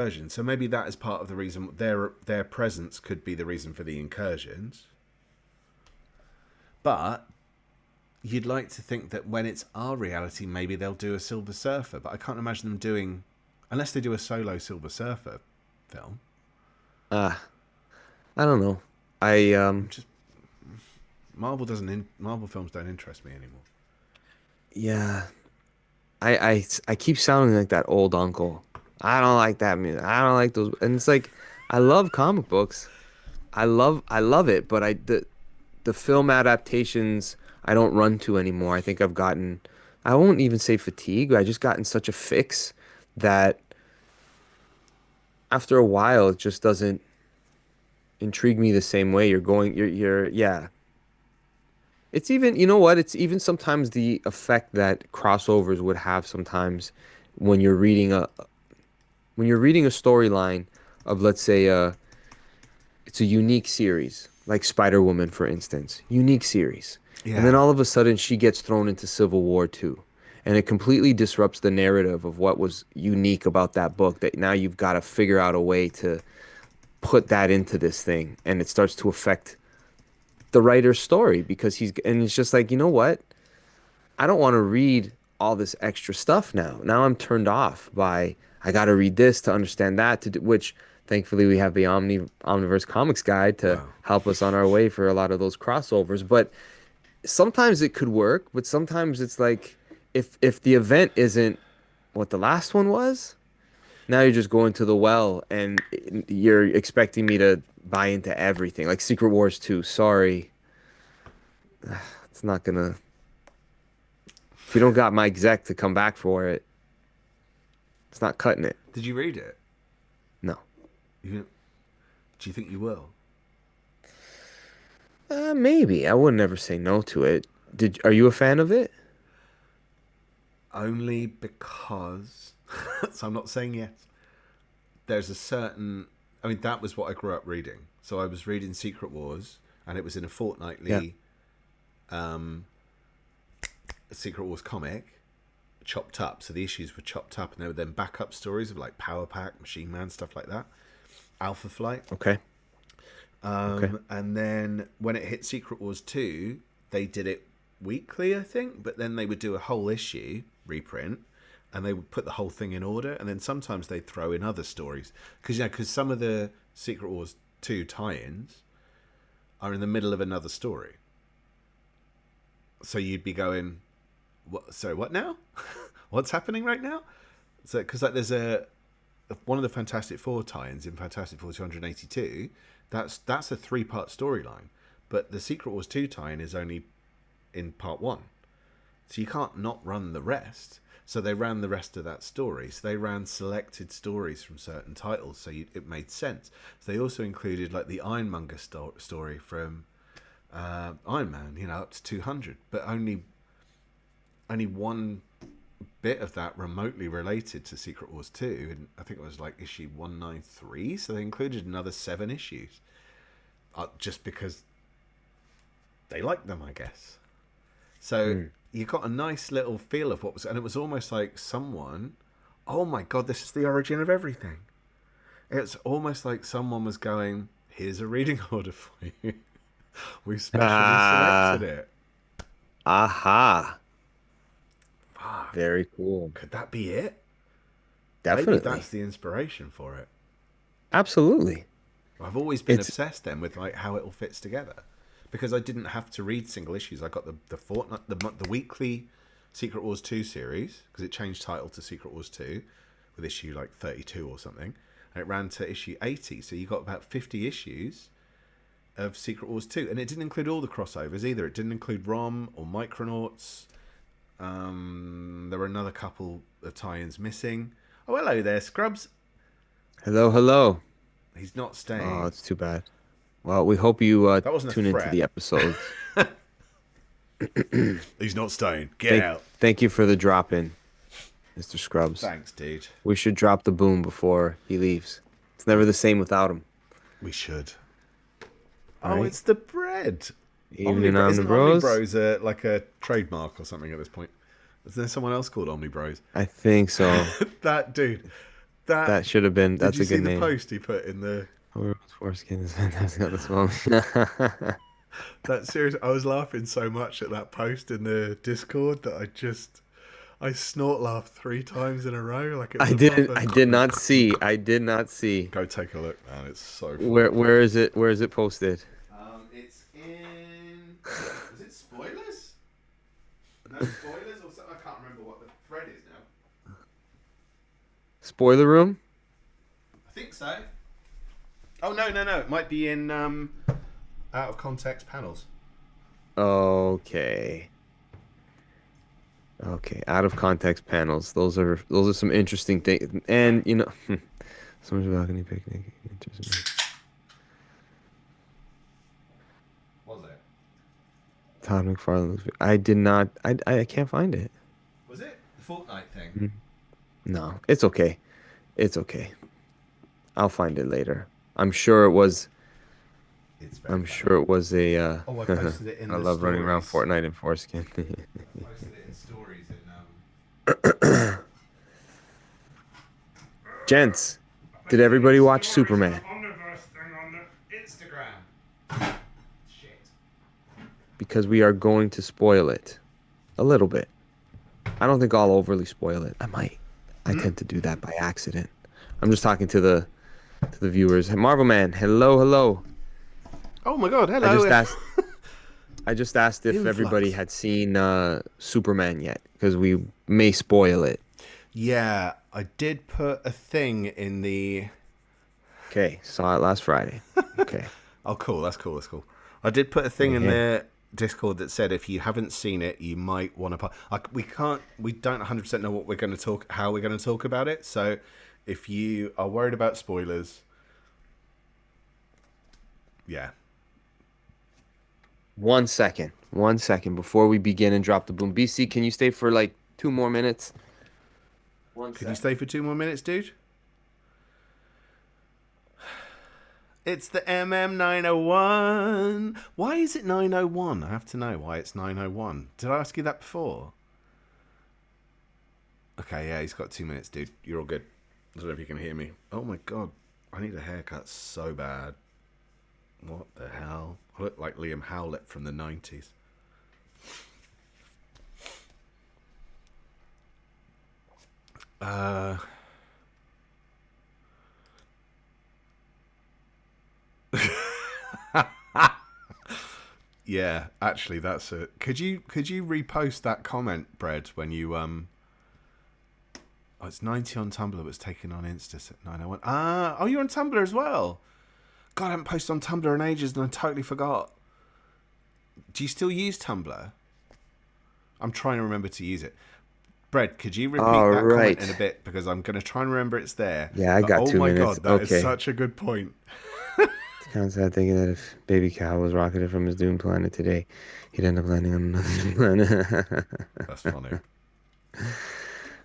incursion. So maybe that is part of the reason their presence could be the reason for the incursions. But you'd like to think that when it's our reality, maybe they'll do a Silver Surfer. But I can't imagine them doing, unless they do a solo Silver Surfer film. Uh, I don't know. I Just Marvel films don't interest me anymore. yeah. I keep sounding like that old uncle. I don't like that music. I don't like those. And it's like, I love comic books. I love it, but the film adaptations I don't run to anymore. I think I've gotten, I won't even say fatigue. I just gotten such a fix that after a while it just doesn't intrigue me the same way. Yeah. It's even, you know what? It's even sometimes the effect that crossovers would have sometimes when you're reading a storyline of, let's say, it's a unique series, like Spider-Woman, for instance, unique series. And then Yeah, all of a sudden she gets thrown into Civil War 2. And it completely disrupts the narrative of what was unique about that book, that now you've got to figure out a way to put that into this thing. And it starts to affect the writer's story because and it's just like, you know what? I don't want to read all this extra stuff now. Now I'm turned off by I got to read this to understand that which thankfully we have the Omniverse Comics guide to wow. help us on our way for a lot of those crossovers. But sometimes it could work, but sometimes it's like if the event isn't what the last one was, now you're just going to the well and you're expecting me to buy into everything. Like Secret Wars 2. Sorry, it's not gonna. If you don't got my exec to come back for it, it's not cutting it. Did you read it? No. You, do you think you will? Maybe. I would never say no to it. Are you a fan of it? Only because. So I'm not saying yes. There's a certain. I mean, that was what I grew up reading. So I was reading Secret Wars, and it was in a Yeah. fortnightly um, Secret Wars comic, chopped up. So the issues were chopped up, and there were then backup stories of like Power Pack, Machine Man, stuff like that. Alpha Flight. Okay. Okay. And then when it hit Secret Wars 2, they did it weekly, I think, but then they would do a whole issue reprint and they would put the whole thing in order. And then sometimes they'd throw in other stories because some of the Secret Wars 2 tie ins are in the middle of another story. So you'd be going, what? Sorry, what now? What's happening right now? So, because like there's one of the Fantastic Four tie-ins in Fantastic Four 282. That's a three-part storyline, but the Secret Wars 2 tie-in is only in part one, so you can't not run the rest. So they ran the rest of that story. So they ran selected stories from certain titles, so it made sense. So they also included like the Ironmonger story from Iron Man, up to 200, but only one bit of that remotely related to Secret Wars 2, and I think it was like issue 193, so they included another 7 issues. Just because they liked them, I guess. So Mm. you got a nice little feel of what was, and it was almost like someone, oh my god, this is the origin of everything. It's almost like someone was going, here's a reading order for you. We've specially selected Ah, it. aha. Fuck. Very cool. Could that be it? Maybe that's Definitely. the inspiration for it. Absolutely. I've always been It's obsessed then with like how it all fits together, because I didn't have to read single issues. I got the fortnight, the weekly Secret Wars 2 series, because it changed title to Secret Wars 2 with issue like 32 or something, and it ran to issue 80. So you got about 50 issues of Secret Wars 2, and it didn't include all the crossovers either. It didn't include ROM or Micronauts. There were another couple of tie-ins missing. Oh, hello there, Scrubs. hello, hello. He's not Oh, staying. it's too bad. Well, we hope you That wasn't a tune into threat. the episodes. He's not staying. Get Thank out. thank you for the drop in, Mr. Scrubs. Thanks, dude. We should drop the boom before he leaves. It's never the same without him. We should. All Oh, right. it's the bread. Evening on the Isn't bros. Omnibros like a trademark or something at this point? Is there someone else called Omnibros? I think so. That dude, That should have been. did That's you a see good the name. post he put in the Foreskin is fantastic on this one. that series? I was laughing so much at that post in the Discord that I snort laughed 3 times in a row like it was I a didn't. proper. I did not see. I did not see. Go take a look, man. It's so funny. Where is it? Where is it posted? It's in. Is it spoilers? No spoilers or something? I can't remember what the thread is now. Spoiler room. I think so. Oh no! It might be in out of context panels. Okay. Okay. Out of context panels. Those are some interesting things. And you know, someone's balcony picnic. Was it? Todd McFarlane. I did not. I can't find it. Was it the Fortnite thing? No, it's okay. It's okay. I'll find it later. I'm sure it was. It's very I'm funny. sure it was a. Oh, I posted it in I the love running around stories. Fortnite in foreskin. I posted it in stories in Gents, did everybody watch Superman? Omniverse thing on the Instagram. Shit. Because we are going to spoil it a little bit. I don't think I'll overly spoil it. I might. I tend to do that by accident. I'm just talking to the viewers. Hey, Marvel Man, hello. Oh my god! Hello. I just asked if Influx. everybody had seen Superman yet, because we may spoil it. Yeah, I did put a thing in the. Okay, saw it last Friday. Okay. Oh, cool. That's cool. I did put a thing in Yeah. the Discord that said if you haven't seen it, you might want to. We don't 100% know how we're going to talk about it. So, if you are worried about spoilers, yeah. 1 second. 1 second before we begin and drop the boom. BC, can you stay for like 2 more minutes? Could you stay for 2 more minutes, dude? It's the MM901. Why is it 901? I have to know why it's 901. Did I ask you that before? Okay, yeah, he's got 2 minutes, dude. You're all good. I don't know if you can hear me. Oh my god, I need a haircut so bad. What the hell? I look like Liam Howlett from the 90s. Yeah, actually, that's it. Could you repost that comment, Bread, when you Oh, it's 90 on Tumblr, but it's taken on Insta at 901. Oh, you're on Tumblr as well. God, I haven't posted on Tumblr in ages, and I totally forgot. Do you still use Tumblr? I'm trying to remember to use it. Bread, could you repeat All that right. comment in a bit, because I'm going to try and remember it's there. Yeah, I But, got oh 2 my minutes. god, that is Okay. such a good point. Kind of sad thinking that if Baby Cow was rocketed from his doomed planet today, he'd end up landing on another planet. That's funny.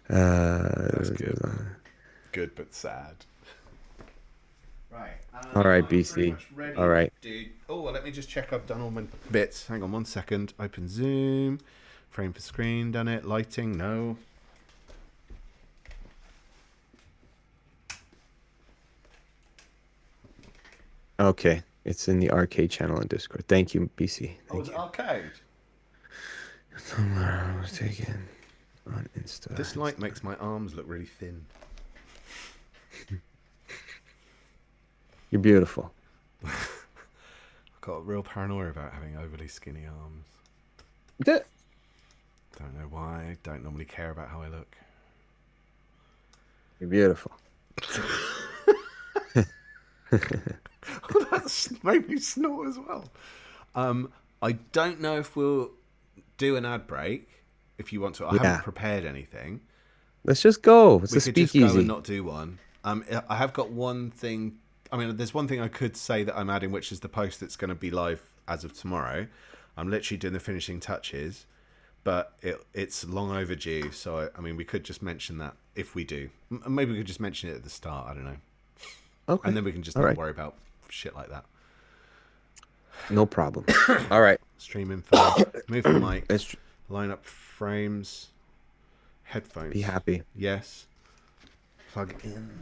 That's good. Good but sad. Right. All right, I'm pretty BC. much ready, All right. dude. Oh, well, let me just check I've done all my bits. Hang on 1 second. Open Zoom. Frame for screen. Done it. Lighting. No. Okay. It's in the arcade channel on Discord. Thank you, BC. Thank you. Arcade. I was taken on Insta. This light makes my arms look really thin. You're beautiful. I've got real paranoia about having overly skinny arms. Don't know why. Don't normally care about how I look. You're beautiful. That's made me snort as well. I don't know if we'll do an ad break. If you want to, I haven't prepared anything. Let's just go. It's We a could just speakeasy. go and not do one. I have got one thing. I mean, there's one thing I could say that I'm adding, which is the post that's going to be live as of tomorrow. I'm literally doing the finishing touches, but it's long overdue. So I mean, we could just mention that if we do. Maybe we could just mention it at the start. I don't know. Okay. And then we can just not worry about shit like that. No problem. All right. Stream info. Move the mic. Line up frames. Headphones. Be happy. Yes. Plug in.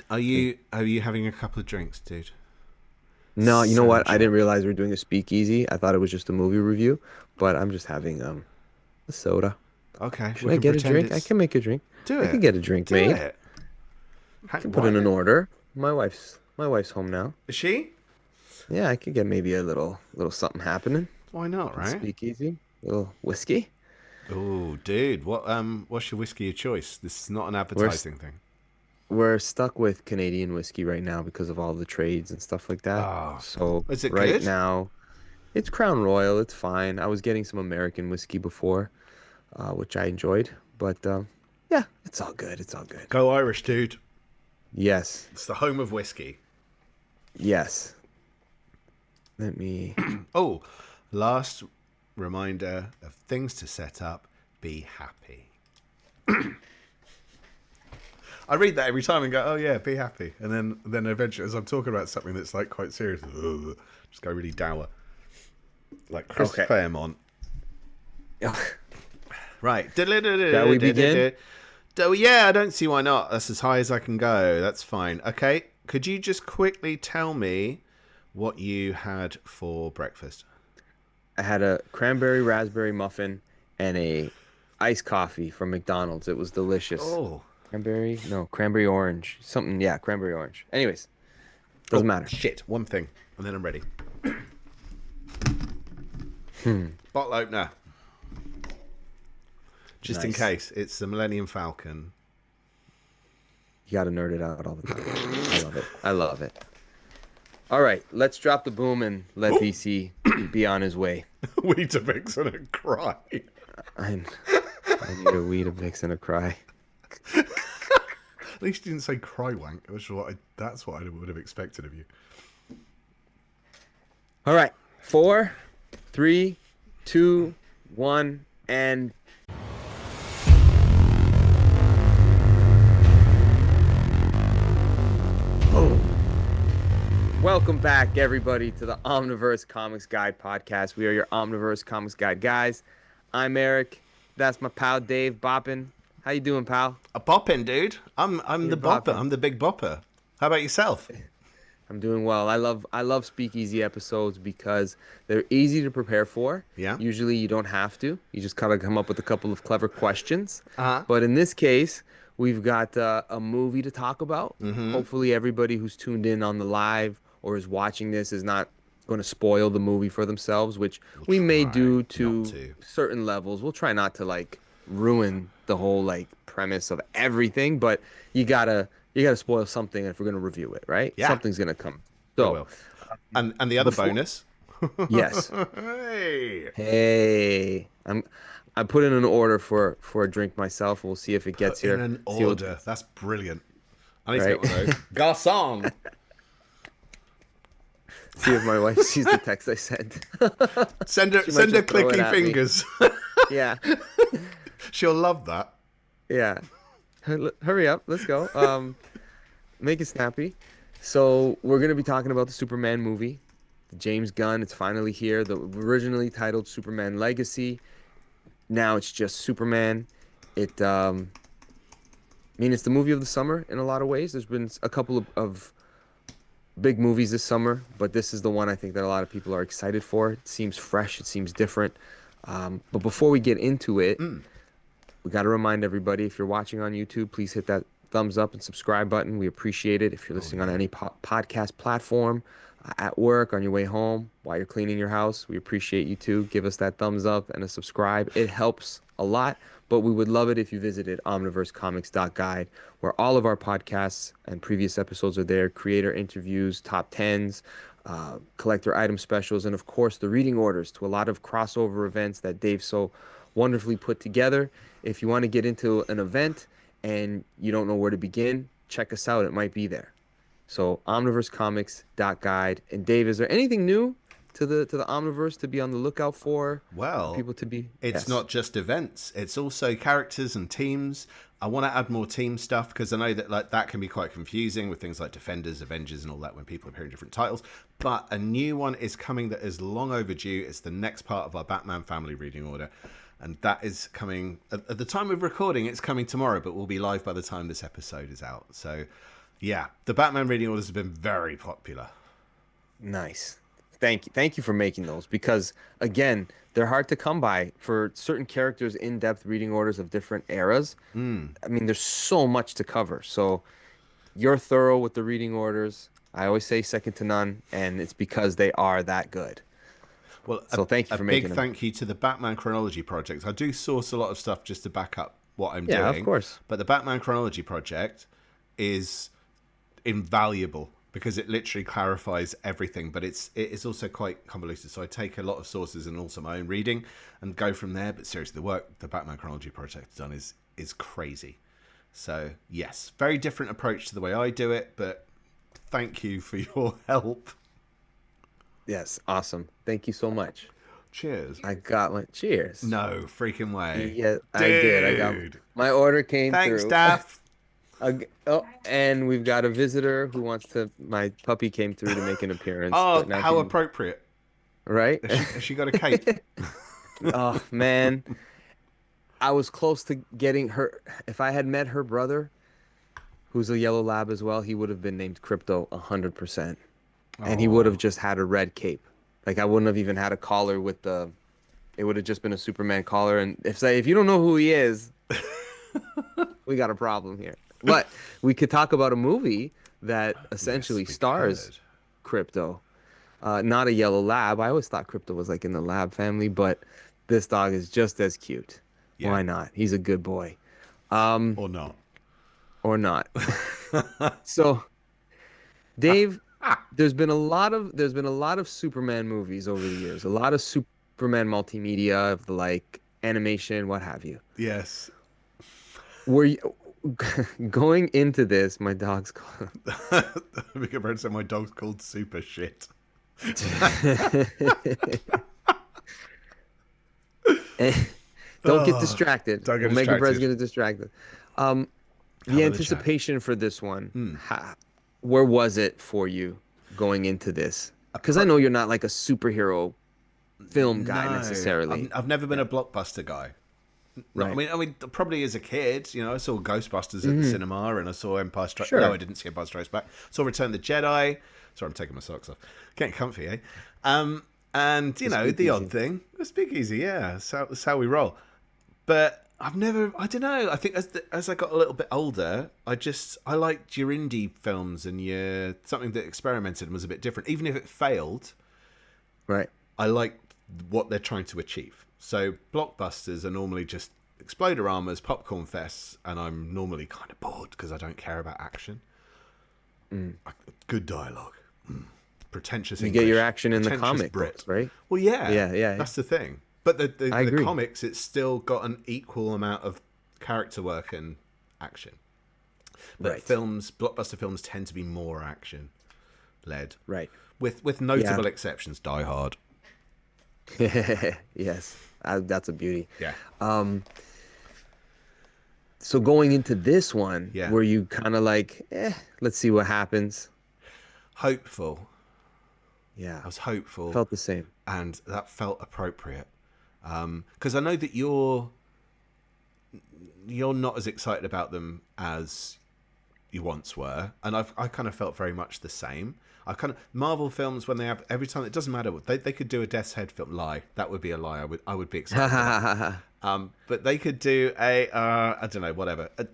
Are you having a couple of drinks, dude? No, you know what? I Sergio. didn't realize we are doing a speakeasy. I thought it was just a movie review, but I'm just having a soda. Okay, Should we I can get a pretend drink? I it's. can make a drink. Do I can it. get a drink Do made. it. I can put Why in an not? order. My wife's home now. Is she? Yeah, I could get maybe a little something happening. Why not, Can right? speak easy. A little whiskey. Oh, dude, what's your whiskey of choice? This is not an We're s- advertising thing. we're stuck with Canadian whiskey right now because of all the trades and stuff like that. Oh, So is it right good? now, it's Crown Royal. It's fine. I was getting some American whiskey before, which I enjoyed, but yeah, it's all good. It's all good. Go Irish, dude. Yes, It's the home of whiskey. yes. Let me. Oh, last reminder of things to set up. Be happy. I read that every time and go, oh yeah, be happy. And then eventually, as I'm talking about something that's like quite serious, just go really dour. Like Chris Okay. Claremont. Right. Shall we begin? Oh, yeah, I don't see why not. That's as high as I can go. That's fine. Okay. Could you just quickly tell me what you had for breakfast? I had a cranberry raspberry muffin and a iced coffee from McDonald's. It was delicious. Oh. Cranberry? No, cranberry orange. Something, yeah, cranberry orange. Anyways, doesn't matter. Shit. One thing. And then I'm ready. Bottle opener. Just in Nice. case. It's the Millennium Falcon. You gotta nerd it out all the time. I love it. I love it. All right, let's drop the boom and let BC be on his way. Weetabix and a cry. I need a Weetabix and a cry. At least you didn't say cry wank, which is that's what I would have expected of you. All right, 4, 3, 2, 1, and boom. Welcome back, everybody, to the Omniverse Comics Guide podcast. We are your Omniverse Comics Guide guys. I'm Eric. That's my pal Dave Boppin. How you doing, pal? A bopping, dude. I'm You're the bopper. bopping. I'm the big bopper. How about yourself? I'm doing well. I love speakeasy episodes because they're easy to prepare for. Yeah. Usually you don't have to. You just kind of come up with a couple of clever questions. Uh-huh. But in this case, we've got a movie to talk about. Hopefully everybody who's tuned in on the live or is watching this is not going to spoil the movie for themselves, which we may try do not to to. certain levels. We'll try not to like ruin the whole like premise of everything, but you gotta spoil something if we're gonna review it, right? Yeah. Something's gonna come. I So will. And the other before- bonus. yes. Hey. Hey, I put in an order for a drink myself. We'll see if it gets here. In an See what- order. That's brilliant. I need to Right. get one of those. Garçon. see if my wife sees the text I sent. Send her She might just throw it clicky at me. fingers. Yeah, She'll love that. yeah. Hurry up, let's go. Make it snappy. So we're gonna be talking about the Superman movie, James Gunn. It's finally here. The originally titled Superman Legacy. Now it's just Superman. I mean, it's the movie of the summer in a lot of ways. There's been a couple of big movies this summer, but this is the one I think that a lot of people are excited for. It seems fresh. It seems different. But before we get into it, we got to remind everybody, if you're watching on YouTube, please hit that thumbs up and subscribe button. We appreciate it. If you're listening on any podcast platform, at work, on your way home, while you're cleaning your house, we appreciate you too. Give us that thumbs up and a subscribe. It helps a lot, but we would love it if you visited omniversecomics.guide, where all of our podcasts and previous episodes are there, creator interviews, top 10s, collector item specials, and of course the reading orders to a lot of crossover events that Dave so wonderfully put together. If you want to get into an event and you don't know where to begin, check us out. It might be there. So omniversecomics.guide. And Dave, is there anything new to the Omniverse to be on the lookout for? Well, People to be it's Yes. not just events, it's also characters and teams. I want to add more team stuff because I know that like that can be quite confusing with things like Defenders, Avengers, and all that when people appear in different titles. But a new one is coming that is long overdue. It's the next part of our Batman family reading order, and that is coming at the time of recording. It's coming tomorrow, but we'll be live by the time this episode is out. So Yeah, the Batman reading orders have been very popular. Nice. Thank you for making those because again, they're hard to come by for certain characters in-depth reading orders of different eras. I mean, there's so much to cover. So you're thorough with the reading orders. I always say second to none, and it's because they are that good. Well, So thank you a for big making them. thank you to the Batman Chronology Project. I do source a lot of stuff just to back up what I'm Yeah, of doing. course. But the Batman Chronology Project is invaluable because it literally clarifies everything, but it is also quite convoluted. So I take a lot of sources and also my own reading and go from there. But seriously, the work the Batman Chronology Project has done is crazy. So yes, very different approach to the way I do it, but thank you for your help. Yes, awesome. Thank you so much. Cheers. I got one. Cheers. No freaking way. Yeah, I did. I got Dude. my order came Thanks, through. Daff. Oh, and we've got a visitor who wants to. My puppy came through to make an appearance, Oh, but now how she's appropriate. right. Has she got a cape? Oh man, I was close to getting her. If I had met her brother, who's a yellow lab as well, he would have been named Crypto 100%, and he would have Oh, just had a red cape. Like I wouldn't have even had a collar with the. It would have just been a Superman collar, and if you don't know who he is, we got a problem here. But we could talk about a movie that essentially yes, we stars could. Crypto. Not a yellow lab. I always thought Crypto was like in the lab family, but this dog is just as cute. Yeah, Why not? He's a good boy. Um, or not. or not. So, Dave, there's been a lot of Superman movies over the years. A lot of Superman multimedia of the like animation, what have you. Yes. Were you going into this? My dog's called. We could probably say my dog's called Super Shit. Don't get Oh, distracted. don't get Omega Bred's distracted. get distracted. Um, the Hell of a chat. anticipation for this one, where was it for you going into this? Because I know you're not like a superhero film guy No, necessarily. I've never been Yeah. a blockbuster guy. No, Right. I mean, probably as a kid, I saw Ghostbusters at the cinema, and I saw Empire Strikes. Sure. No, I didn't see Empire Strikes Back. Saw Return of the Jedi. Sorry, I'm taking my socks off. Getting comfy, eh? And the odd Speakeasy. thing, the speakeasy. Yeah, that's how we roll. But I've never. I don't know. I think as I got a little bit older, I liked your indie films and your something that experimented and was a bit different, even if it failed. Right. I like what they're trying to achieve. So blockbusters are normally just exploder-armors, popcorn fests, and I'm normally kind of bored because I don't care about action. Good dialogue, pretentious You English, get your action in the pretentious comic Brit. books, right? Well, yeah, Yeah. that's the thing. But I the agree. comics, it's still got an equal amount of character work and action. But Right. blockbuster films tend to be more action led, Right. with notable exceptions. Die Hard. Yes. That's a beauty. Yeah. So going into this one, Yeah. were you kind of like, let's see what happens? Hopeful. Yeah. I was hopeful, Felt the same. and that felt appropriate. Because I know that you're not as excited about them as you once were, and I kind of felt very much the same. I kind of Marvel films when they have every time, it doesn't matter what they could do a Death's Head film. Lie, that would be a lie. I would be excited for that. But they could do a I don't know, whatever, a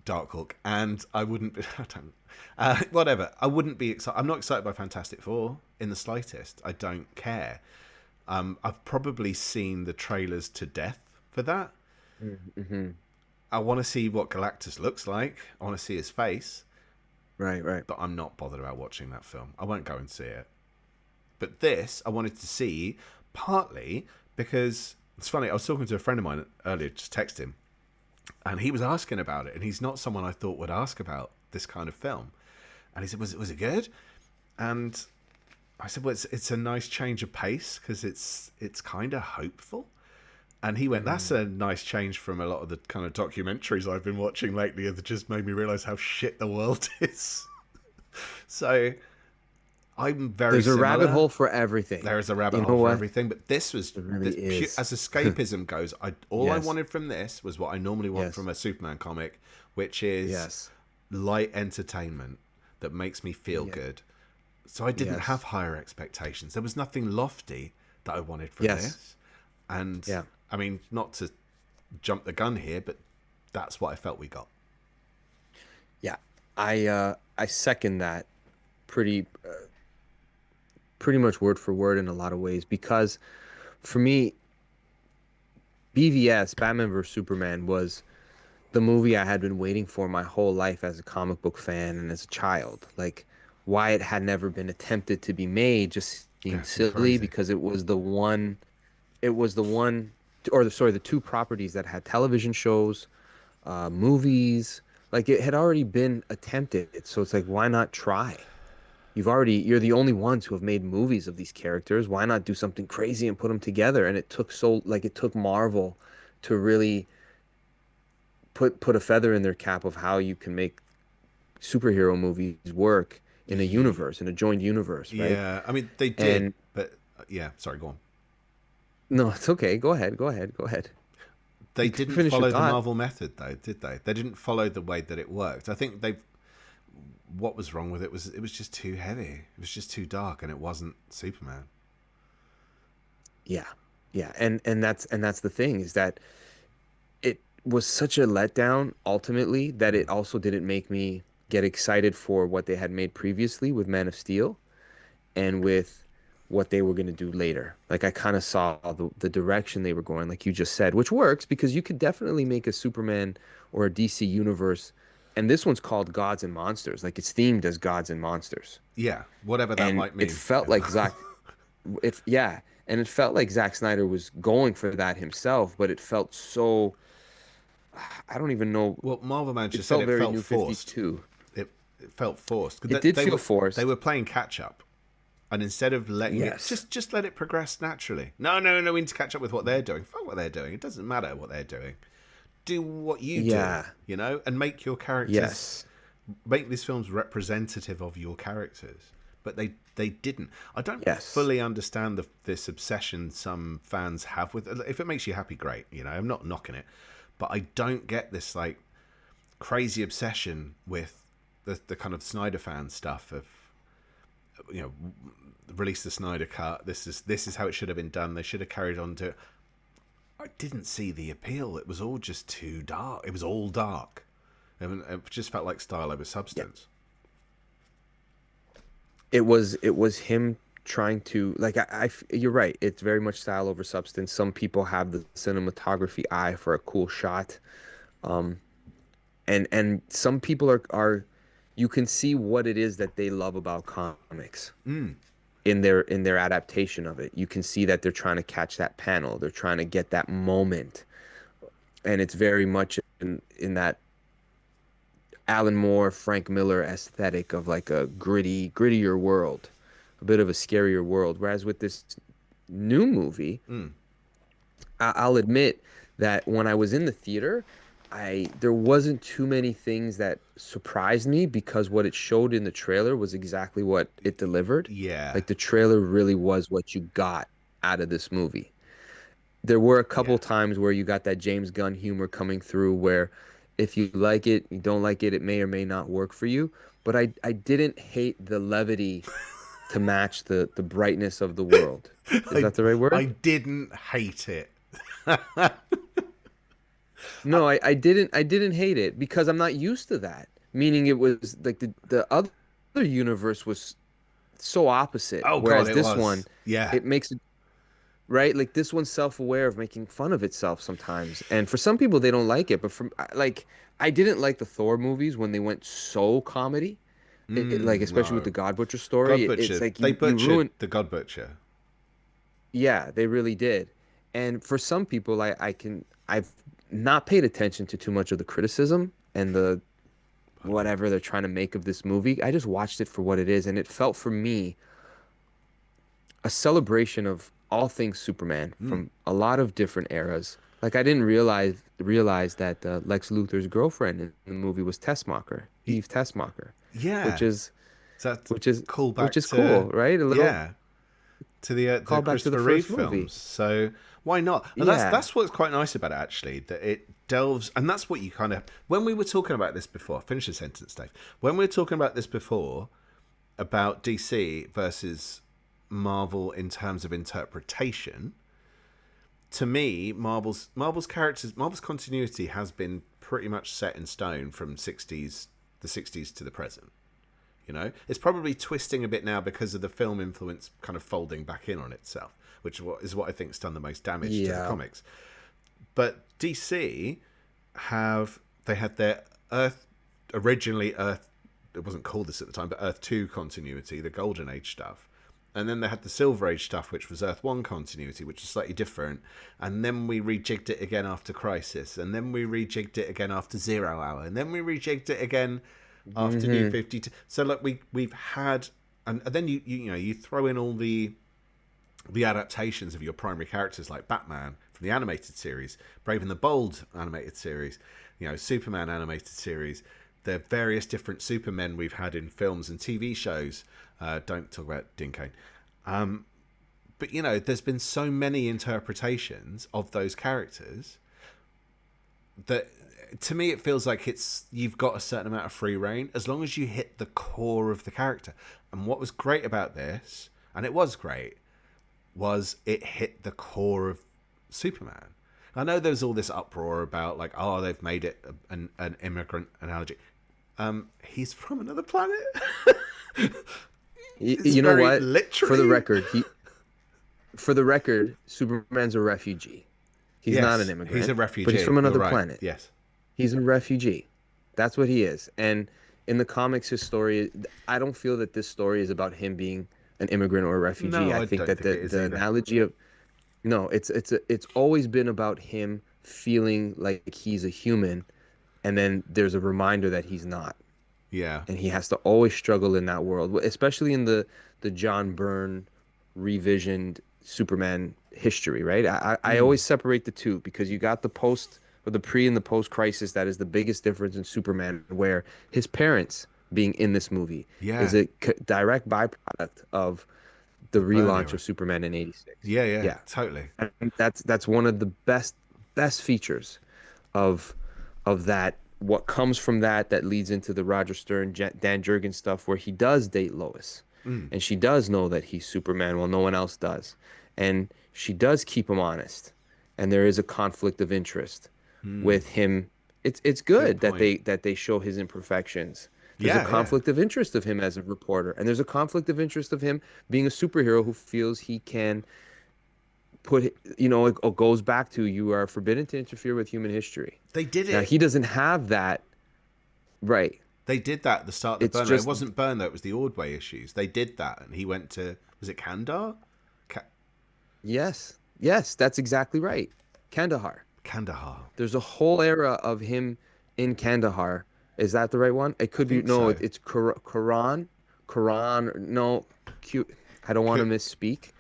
Dark Hawk, and I wouldn't be I don't whatever. I wouldn't be excited. I'm not excited by Fantastic Four in the slightest. I don't care. I've probably seen the trailers to death for that. Mm-hmm. I want to see what Galactus looks like. I want to see his face. Right. But I'm not bothered about watching that film. I won't go and see it. But this, I wanted to see, partly because, it's funny, I was talking to a friend of mine earlier, just text him, and he was asking about it, and he's not someone I thought would ask about this kind of film. And he said, was it good? And I said, well, it's a nice change of pace, because it's kind of hopeful. And he went, that's a nice change from a lot of the kind of documentaries I've been watching lately that just made me realise how shit the world is. So I'm very There's a similar. rabbit hole for everything. There is a rabbit You know hole for what? everything. But this was, There really is. as escapism goes, all I Yes. wanted from this was what I normally want Yes. from a Superman comic, which is Yes. light entertainment that makes me feel Yeah. good. So I didn't have Yes. higher expectations. There was nothing lofty that I wanted from Yes. this. And Yeah. I mean, not to jump the gun here, but that's what I felt we got. Yeah. I second that pretty pretty much word for word in a lot of ways because for me, BVS, Batman vs Superman, was the movie I had been waiting for my whole life as a comic book fan and as a child. Like why it had never been attempted to be made just Yeah, seemed it's been silly crazy. because it was the one or the sorry, the two properties that had television shows, movies, like it had already been attempted. So it's like why not try? You're the only ones who have made movies of these characters. Why not do something crazy and put them together? And it took Marvel to really put a feather in their cap of how you can make superhero movies work in a Ye- universe, in a joined universe, right? Yeah, I mean, they did, And but yeah, sorry, go on. no, it's okay. Go ahead. Go ahead. Go ahead. They You can didn't finish your follow the thought. Marvel method, though, did they? They didn't follow the way that it worked. I think they what was wrong with it was just too heavy. It was just too dark, and it wasn't Superman. Yeah. Yeah. And that's the thing is that it was such a letdown ultimately that it also didn't make me get excited for what they had made previously with Man of Steel and with what they were going to do later. Like I kind of saw the direction they were going, like you just said, which works because you could definitely make a Superman or a DC universe. And this one's called Gods and Monsters. Like it's themed as Gods and Monsters. Yeah, whatever that And might it mean. felt like yeah. And it felt like Zack Snyder was going for that himself, but it felt so, I don't even know. Well, Marvel It Manager said felt it very felt New forced. 52. It felt forced It because did they feel were forced. playing catch up, and instead of letting it Yes. just let it progress naturally. No, no, no, we need to catch up with what they're doing. Fuck what they're doing. It doesn't matter what they're doing. Do what you do, Yeah. and make your characters, Yes. make these films representative of your characters. But they didn't. I don't Yes. fully understand this obsession some fans have with. If it makes you happy, great. I'm not knocking it, but I don't get this like crazy obsession with the kind of Snyder fan stuff of you know release the Snyder cut. This is how it should have been done. They should have carried on to. I didn't see the appeal. It was all just too dark. It was all dark. And it just felt like style over Yeah. substance. It was him trying to like you're right. It's very much style over substance. Some people have the cinematography eye for a cool shot. Um, and some people are you can see what it is that they love about comics in their adaptation of it. You can see that they're trying to catch that panel. They're trying to get that moment. And it's very much in that Alan Moore, Frank Miller aesthetic of like a grittier world, a bit of a scarier world. Whereas with this new movie, I'll admit that when I was in the theater, I there wasn't too many things that surprised me because what it showed in the trailer was exactly what it delivered. Yeah, Like the trailer really was what you got out of this movie. There were a couple yeah. times where you got that James Gunn humor coming through where if you like it, you don't like it, it may or may not work for you. But I didn't hate the levity to match the brightness of the world. Is I that the right I word? didn't hate it. No, I didn't hate it because I'm not used to that. Meaning it was like the other universe was so opposite. Oh god, Whereas it this one, was. Yeah. it makes it right? Like this one's self-aware of making fun of itself sometimes. And for some people they don't like it, but like I didn't like the Thor movies when they went so comedy. Like especially with No. the God Butcher story, God it's Butcher. like They you butchered ruin. the God Butcher. Yeah, they really did. And for some people I've not paid attention to too much of the criticism and the Pardon me. whatever they're trying to make of this movie. I just watched it for what it is, and it felt for me a celebration of all things Superman from a lot of different eras. Like I didn't realize that Lex Luthor's girlfriend in the movie was Tessmacher, Y- Eve Tessmacher, which Yeah. is So that's which is call which back is to cool, right? A little yeah. to the Call back to the Christopher Reeve first movie. films. So why not? And Yeah. that's what's quite nice about it, actually, that it delves, and that's what you kind of, when we were talking about this before, finish the sentence, Dave. When we were talking about this before, about DC versus Marvel in terms of interpretation, to me, Marvel's continuity has been pretty much set in stone from the 60s to the present. You know, it's probably twisting a bit now because of the film influence kind of folding back in on itself, which is what I think's done the most damage to the comics. But DC they had their originally Earth, it wasn't called this at the time, but Earth 2 continuity, the Golden Age stuff. And then they had the Silver Age stuff, which was Earth 1 continuity, which is slightly different. And then we rejigged it again after Crisis. And then we rejigged it again after 0 Hour. And then we rejigged it again after New 52. So look, we've had, and then you throw in all the adaptations of your primary characters like Batman from the animated series, Brave and the Bold animated series, Superman animated series, the various different Supermen we've had in films and TV shows. Don't talk about Dean Cain. But there's been so many interpretations of those characters that, to me, it feels like you've got a certain amount of free reign as long as you hit the core of the character. And what was great about this, and it was great, was it hit the core of Superman. I know there's all this uproar about they've made it an immigrant analogy. He's from another planet. You know what? Literally. For the record, Superman's a refugee. He's not an immigrant. He's a refugee. But he's from another You're right. planet. Yes. He's a refugee. That's what he is. And in the comics, his story, I don't feel that this story is about him being an immigrant or a refugee. No, I think that the analogy of it's always been about him feeling like he's a human, and then there's a reminder that he's not. Yeah. And he has to always struggle in that world, especially in the John Byrne revisioned Superman history, right? I always separate the two, because you got the post or the pre and the post crisis. That is the biggest difference in Superman, where his parents being in this movie is a direct byproduct of the relaunch of Superman in '86. Yeah, totally. And that's one of the best features of that. What comes from that leads into the Roger Stern, Dan Jurgens stuff, where he does date Lois, and she does know that he's Superman while no one else does, and she does keep him honest, and there is a conflict of interest with him. It's good that they show his imperfections. There's a conflict of interest of him as a reporter, and there's a conflict of interest of him being a superhero who feels he can it goes back to, you are forbidden to interfere with human history. They did it. Now, he doesn't have that. Right. They did that at the start of the Byrne. It wasn't Byrne, though. It was the Ordway issues. They did that, and he went to, was it Kandahar? Yes, that's exactly right. Kandahar. There's a whole era of him in Kandahar. Is that the right one? It could be. No, it's Quran. No, I don't want to misspeak.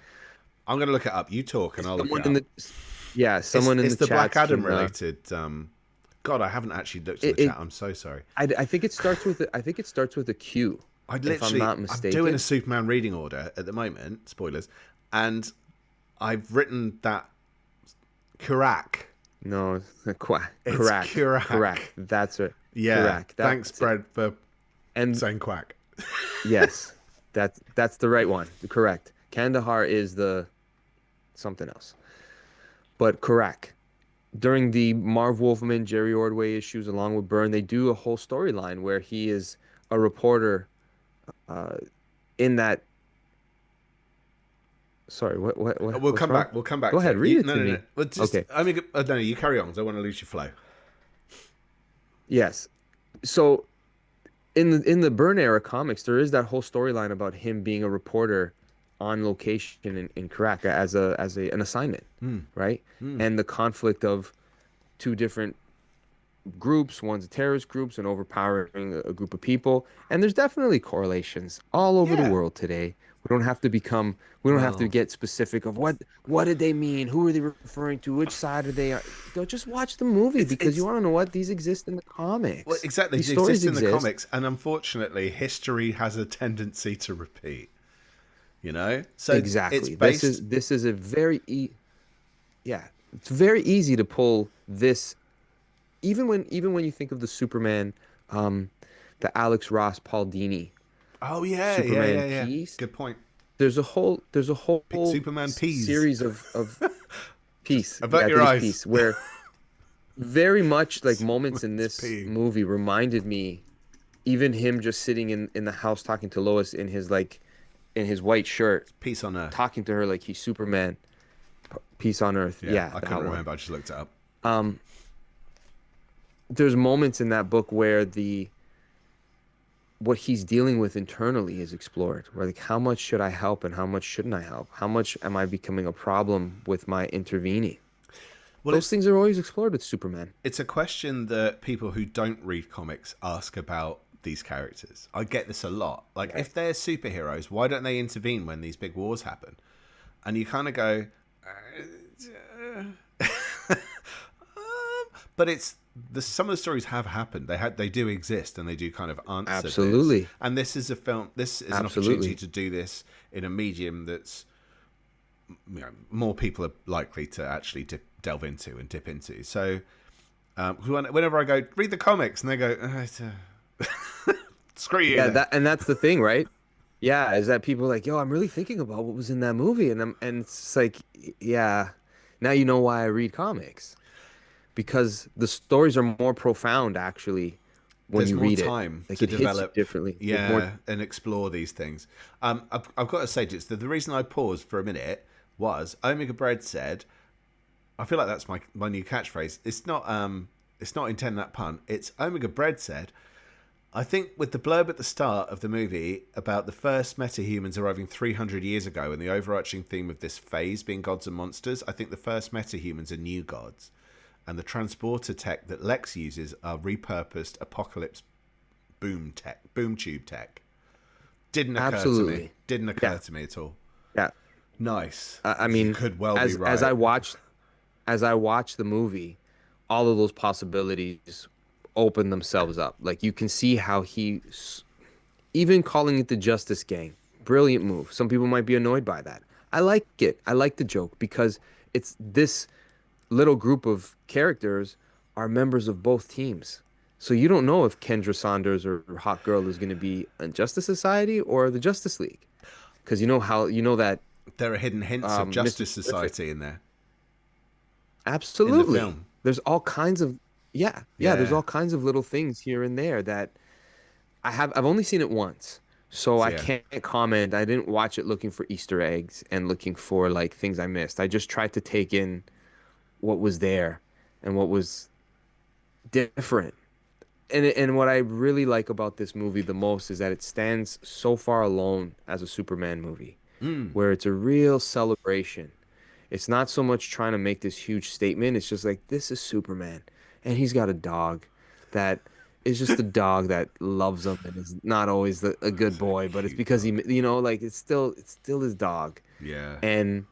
I'm going to look it up. You talk, and I'll look it up. Someone in the chat. It's the Black Adam related. God, I haven't actually looked at the chat. I'm so sorry. I think it starts with. I think it starts with a Q. If I'm not mistaken. I'm doing a Superman reading order at the moment. Spoilers, and I've written that Kurak. No, Quack. It's Kurak. Kurak. That's it. Yeah. Kurak. Thanks, Brad, for saying Quack. Yes, that's the right one. Correct. Kandahar is the something else. But correct. During the Marv Wolfman, Jerry Ordway issues, along with Byrne, they do a whole storyline where he is a reporter in that. Sorry, what? We'll come back. We'll come back. Go ahead, read it to me. Well, okay. I mean, no, you carry on, because I want to lose your flow. Yes. So, in the Byrne era comics, there is that whole storyline about him being a reporter on location in Caracas as an assignment, right? And the conflict of two different groups. One's a terrorist groups and overpowering a group of people. And there's definitely correlations all over the world today. We don't have to get specific of what did they mean? Who are they referring to? Which side are they on? Don't just watch the movie, because you want to know what these exist in the comics. Well, exactly. These exist in the comics, and unfortunately, history has a tendency to repeat. you know? So it's Exactly. based. This is a very yeah, it's very easy to pull this even when you think of the Superman, um, the Alex Ross Paul Dini Oh yeah, yeah, Superman yeah, yeah. piece. Good point. There's a whole Superman peas. series of Just piece. avert Yeah, I your think it's eyes. piece where very much like moments in Superman's this peeing. movie reminded me, even him just sitting in the house talking to Lois in his white shirt, Peace on Earth. talking to her like he's Superman. Peace on Earth. Yeah, Yeah, I couldn't that one. remember. I just looked it up. Um, there's moments in that book where the what he's dealing with internally is explored. Where like how much should I help and how much shouldn't I help? How much am I becoming a problem with my intervening? Well, Those things are always explored with Superman. it's a question that people who don't read comics ask about these characters. I get this a lot. Like, Yeah. if they're superheroes, why don't they intervene when these big wars happen? And you kind of go, but it's some of the stories have happened. They do exist, and they do kind of answer this. Absolutely. And this is a film. This is an opportunity Absolutely. to do this in a medium that's, you know, more people are likely to actually delve into and dip into. So whenever I go read the comics, and they go, screw you Yeah, then. that's the thing, right? Yeah, is that people are like, yo, I'm really thinking about what was in that movie, and it's just like, yeah, now you know why I read comics because the stories are more profound actually when There's you more read it. time Like to it hits you develop, differently. There's more. yeah, and explore these things. I've got to say, just the reason I paused for a minute was Omega Bread said, I feel like that's my new catchphrase. It's not intend that pun. It's Omega Bread said, I think with the blurb at the start of the movie about the first metahumans arriving 300 years ago and the overarching theme of this phase being gods and monsters, I think the first metahumans are new gods. And the transporter tech that Lex uses are repurposed apocalypse boom tube tech. Didn't occur to me. Absolutely. Didn't occur Yeah. to me at all. Yeah. Nice. I You mean, could well be as right. as I watch the movie, all of those possibilities open themselves up. Like you can see how even calling it the Justice Gang, brilliant move. Some people might be annoyed by that. I like it. I like the joke because it's this little group of characters are members of both teams. So you don't know if Kendra Saunders or Hawk Girl is going to be in Justice Society or the Justice League, because you know that There are hidden hints of Mr. Justice Terrific. Society in there in the Absolutely. film. There's all kinds of there's Yeah. all kinds of little things here and there that I've only seen it once. So So I yeah. can't comment. I didn't watch it looking for Easter eggs and looking for like things I missed. I just tried to take in what was there and what was different. And what I really like about this movie the most is that it stands so far alone as a Superman movie, where it's a real celebration. It's not so much trying to make this huge statement. It's just like this is Superman, and he's got a dog that is just a dog that loves him and is not always a good That's a boy, but it's cute because dog. like it's still his dog. Yeah. And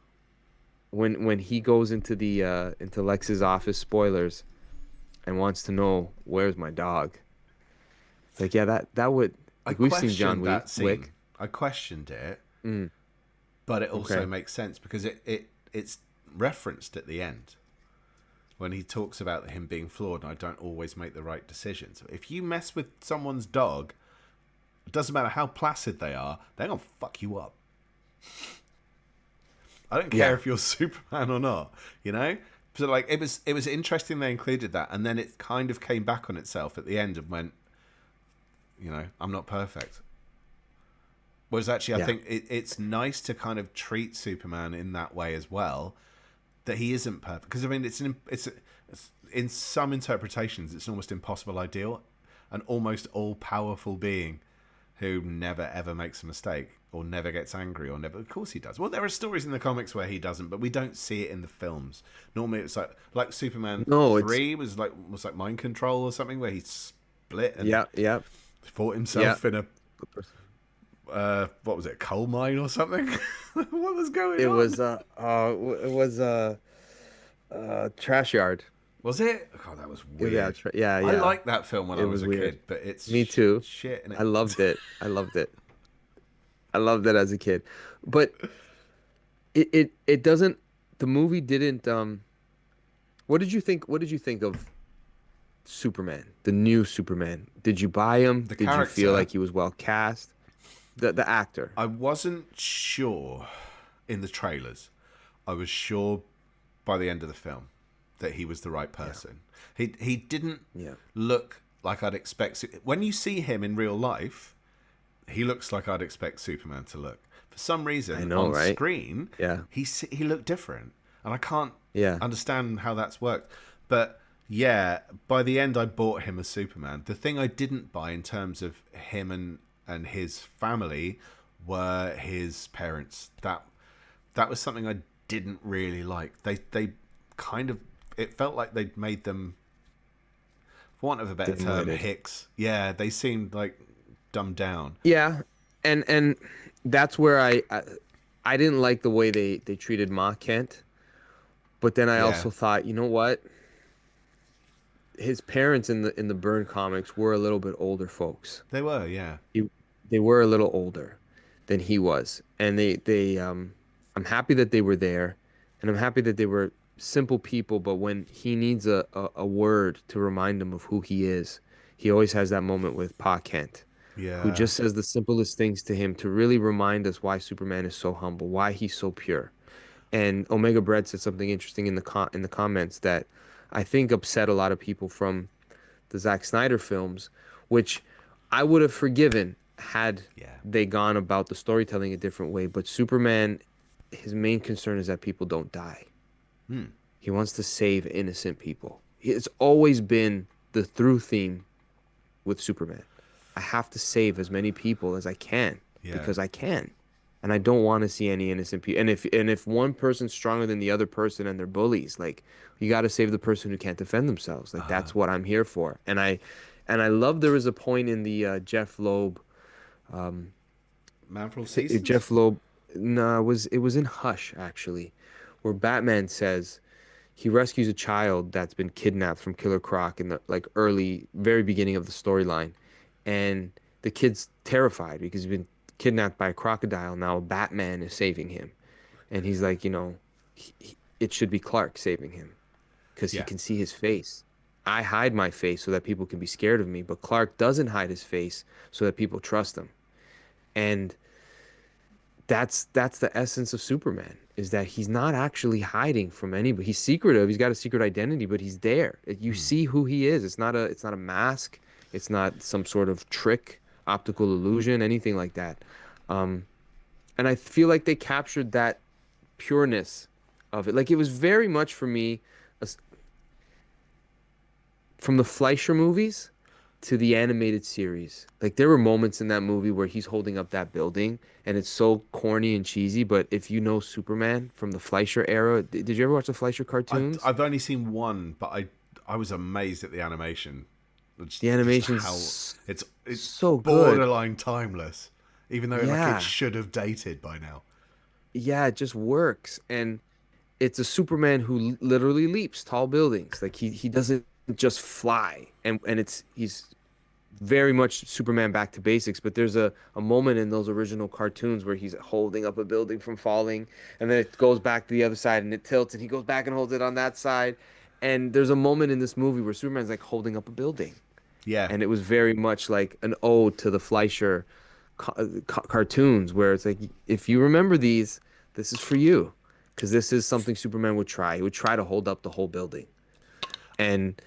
when he goes into the into Lex's office, spoilers, and wants to know where's my dog. It's like, yeah, that would I like we've seen John questioned that scene. Wick. I questioned it, Mm, but it also okay. makes sense because it's referenced at the end when he talks about him being flawed and I don't always make the right decisions. If you mess with someone's dog, it doesn't matter how placid they are, they're gonna fuck you up. I don't care Yeah. if you're Superman or not, you know? So like it was interesting they included that, and then it kind of came back on itself at the end and went, you know, I'm not perfect. Whereas actually I Yeah. think it's nice to kind of treat Superman in that way as well, that he isn't perfect. Because I mean it's in some interpretations it's an almost impossible ideal, an almost all powerful being who never ever makes a mistake or never gets angry or never. Of course he does. Well, there are stories in the comics where he doesn't, but we don't see it in the films. Normally, it's like Superman No, it's 3 was like mind control or something where he split and yeah, yeah, fought yeah. himself in a what was it, coal mine or something? What was going It on? was it was Trash Yard. Was it? Oh, that was weird. Yeah, I yeah. liked that film when I It was was a weird. kid, but it's Me too. shit and I loved it. I loved it. I loved it as a kid. But it doesn't the movie didn't what did you think of Superman, the new Superman? Did you buy him? The Did you feel character, like he was well cast? The actor. I wasn't sure in the trailers. I was sure by the end of the film that he was the right Yeah. person. He didn't Yeah. look like I'd expect. When you see him in real life, he looks like I'd expect Superman to look. For some I reason, know, on right? screen, Yeah. he looked different, and I can't Yeah. understand how that's worked. But yeah, by the end, I bought him as Superman. The thing I didn't buy in terms of him and his family were his parents. That was something I didn't really like. They kind of, it felt like they'd made them, for want of a better term, Dim-witted. hicks. Yeah, they seemed like dumbed down. Yeah. And that's where I didn't like the way they treated Ma Kent, but then I Yeah, also thought, you know what? His parents in the Byrne comics were a little bit older folks. they were. Yeah, He, they were a little older than he was, and I'm happy that they were there, and I'm happy that they were simple people. But when he needs a word to remind him of who he is, he always has that moment with Pa Kent, who yeah. just says the simplest things to him to really remind us why Superman is so humble, why he's so pure. And Omega Bread said something interesting in the comments that I think upset a lot of people from the Zack Snyder films, which I would have forgiven had Yeah. they gone about the storytelling a different way. But Superman, his main concern is that people don't die. Hmm. He wants to save innocent people. It's always been the through theme with Superman. I have to save as many people as I can Yeah. because I can. And I don't want to see any innocent people. And if one person's stronger than the other person and they're bullies, like you got to save the person who can't defend themselves. Like Uh, that's what I'm here for. And I love there was a point in the Jeff Loeb Man for All Seasons? Jeff Loeb no, it was in Hush actually, where Batman says he rescues a child that's been kidnapped from Killer Croc in the like early, very beginning of the storyline, and the kid's terrified because he's been kidnapped by a crocodile. Now Batman is saving him, and he's like, it should be Clark saving him because he Yeah. can see his face. I hide my face so that people can be scared of me, but Clark doesn't hide his face so that people trust him. And that's the essence of Superman is that he's not actually hiding from anybody. He's secretive. He's got a secret identity, but he's there. You Hmm. see who he is. It's not a mask. It's not some sort of trick, optical illusion, anything like that. Um, and I feel like they captured that pureness of it. Like it was very much for me from the Fleischer movies to the animated series. Like there were moments in that movie where he's holding up that building and it's so corny and cheesy, but if you know Superman from the Fleischer era, did you ever watch the Fleischer cartoons? I've only seen one, but I was amazed at the animation. The Just how animation's it's so good. borderline timeless, even though like it Yeah. should have dated by now. Yeah, it just works. And it's a Superman who literally leaps tall buildings. Like he doesn't just fly. And he's very much Superman back to basics, but there's a moment in those original cartoons where he's holding up a building from falling, and then it goes back to the other side and it tilts, and he goes back and holds it on that side. And there's a moment in this movie where Superman's like holding up a building, Yeah, and it was very much like an ode to the Fleischer cartoons, where it's like, if you remember these, this is for you, because this is something Superman would try. He would try to hold up the whole building, and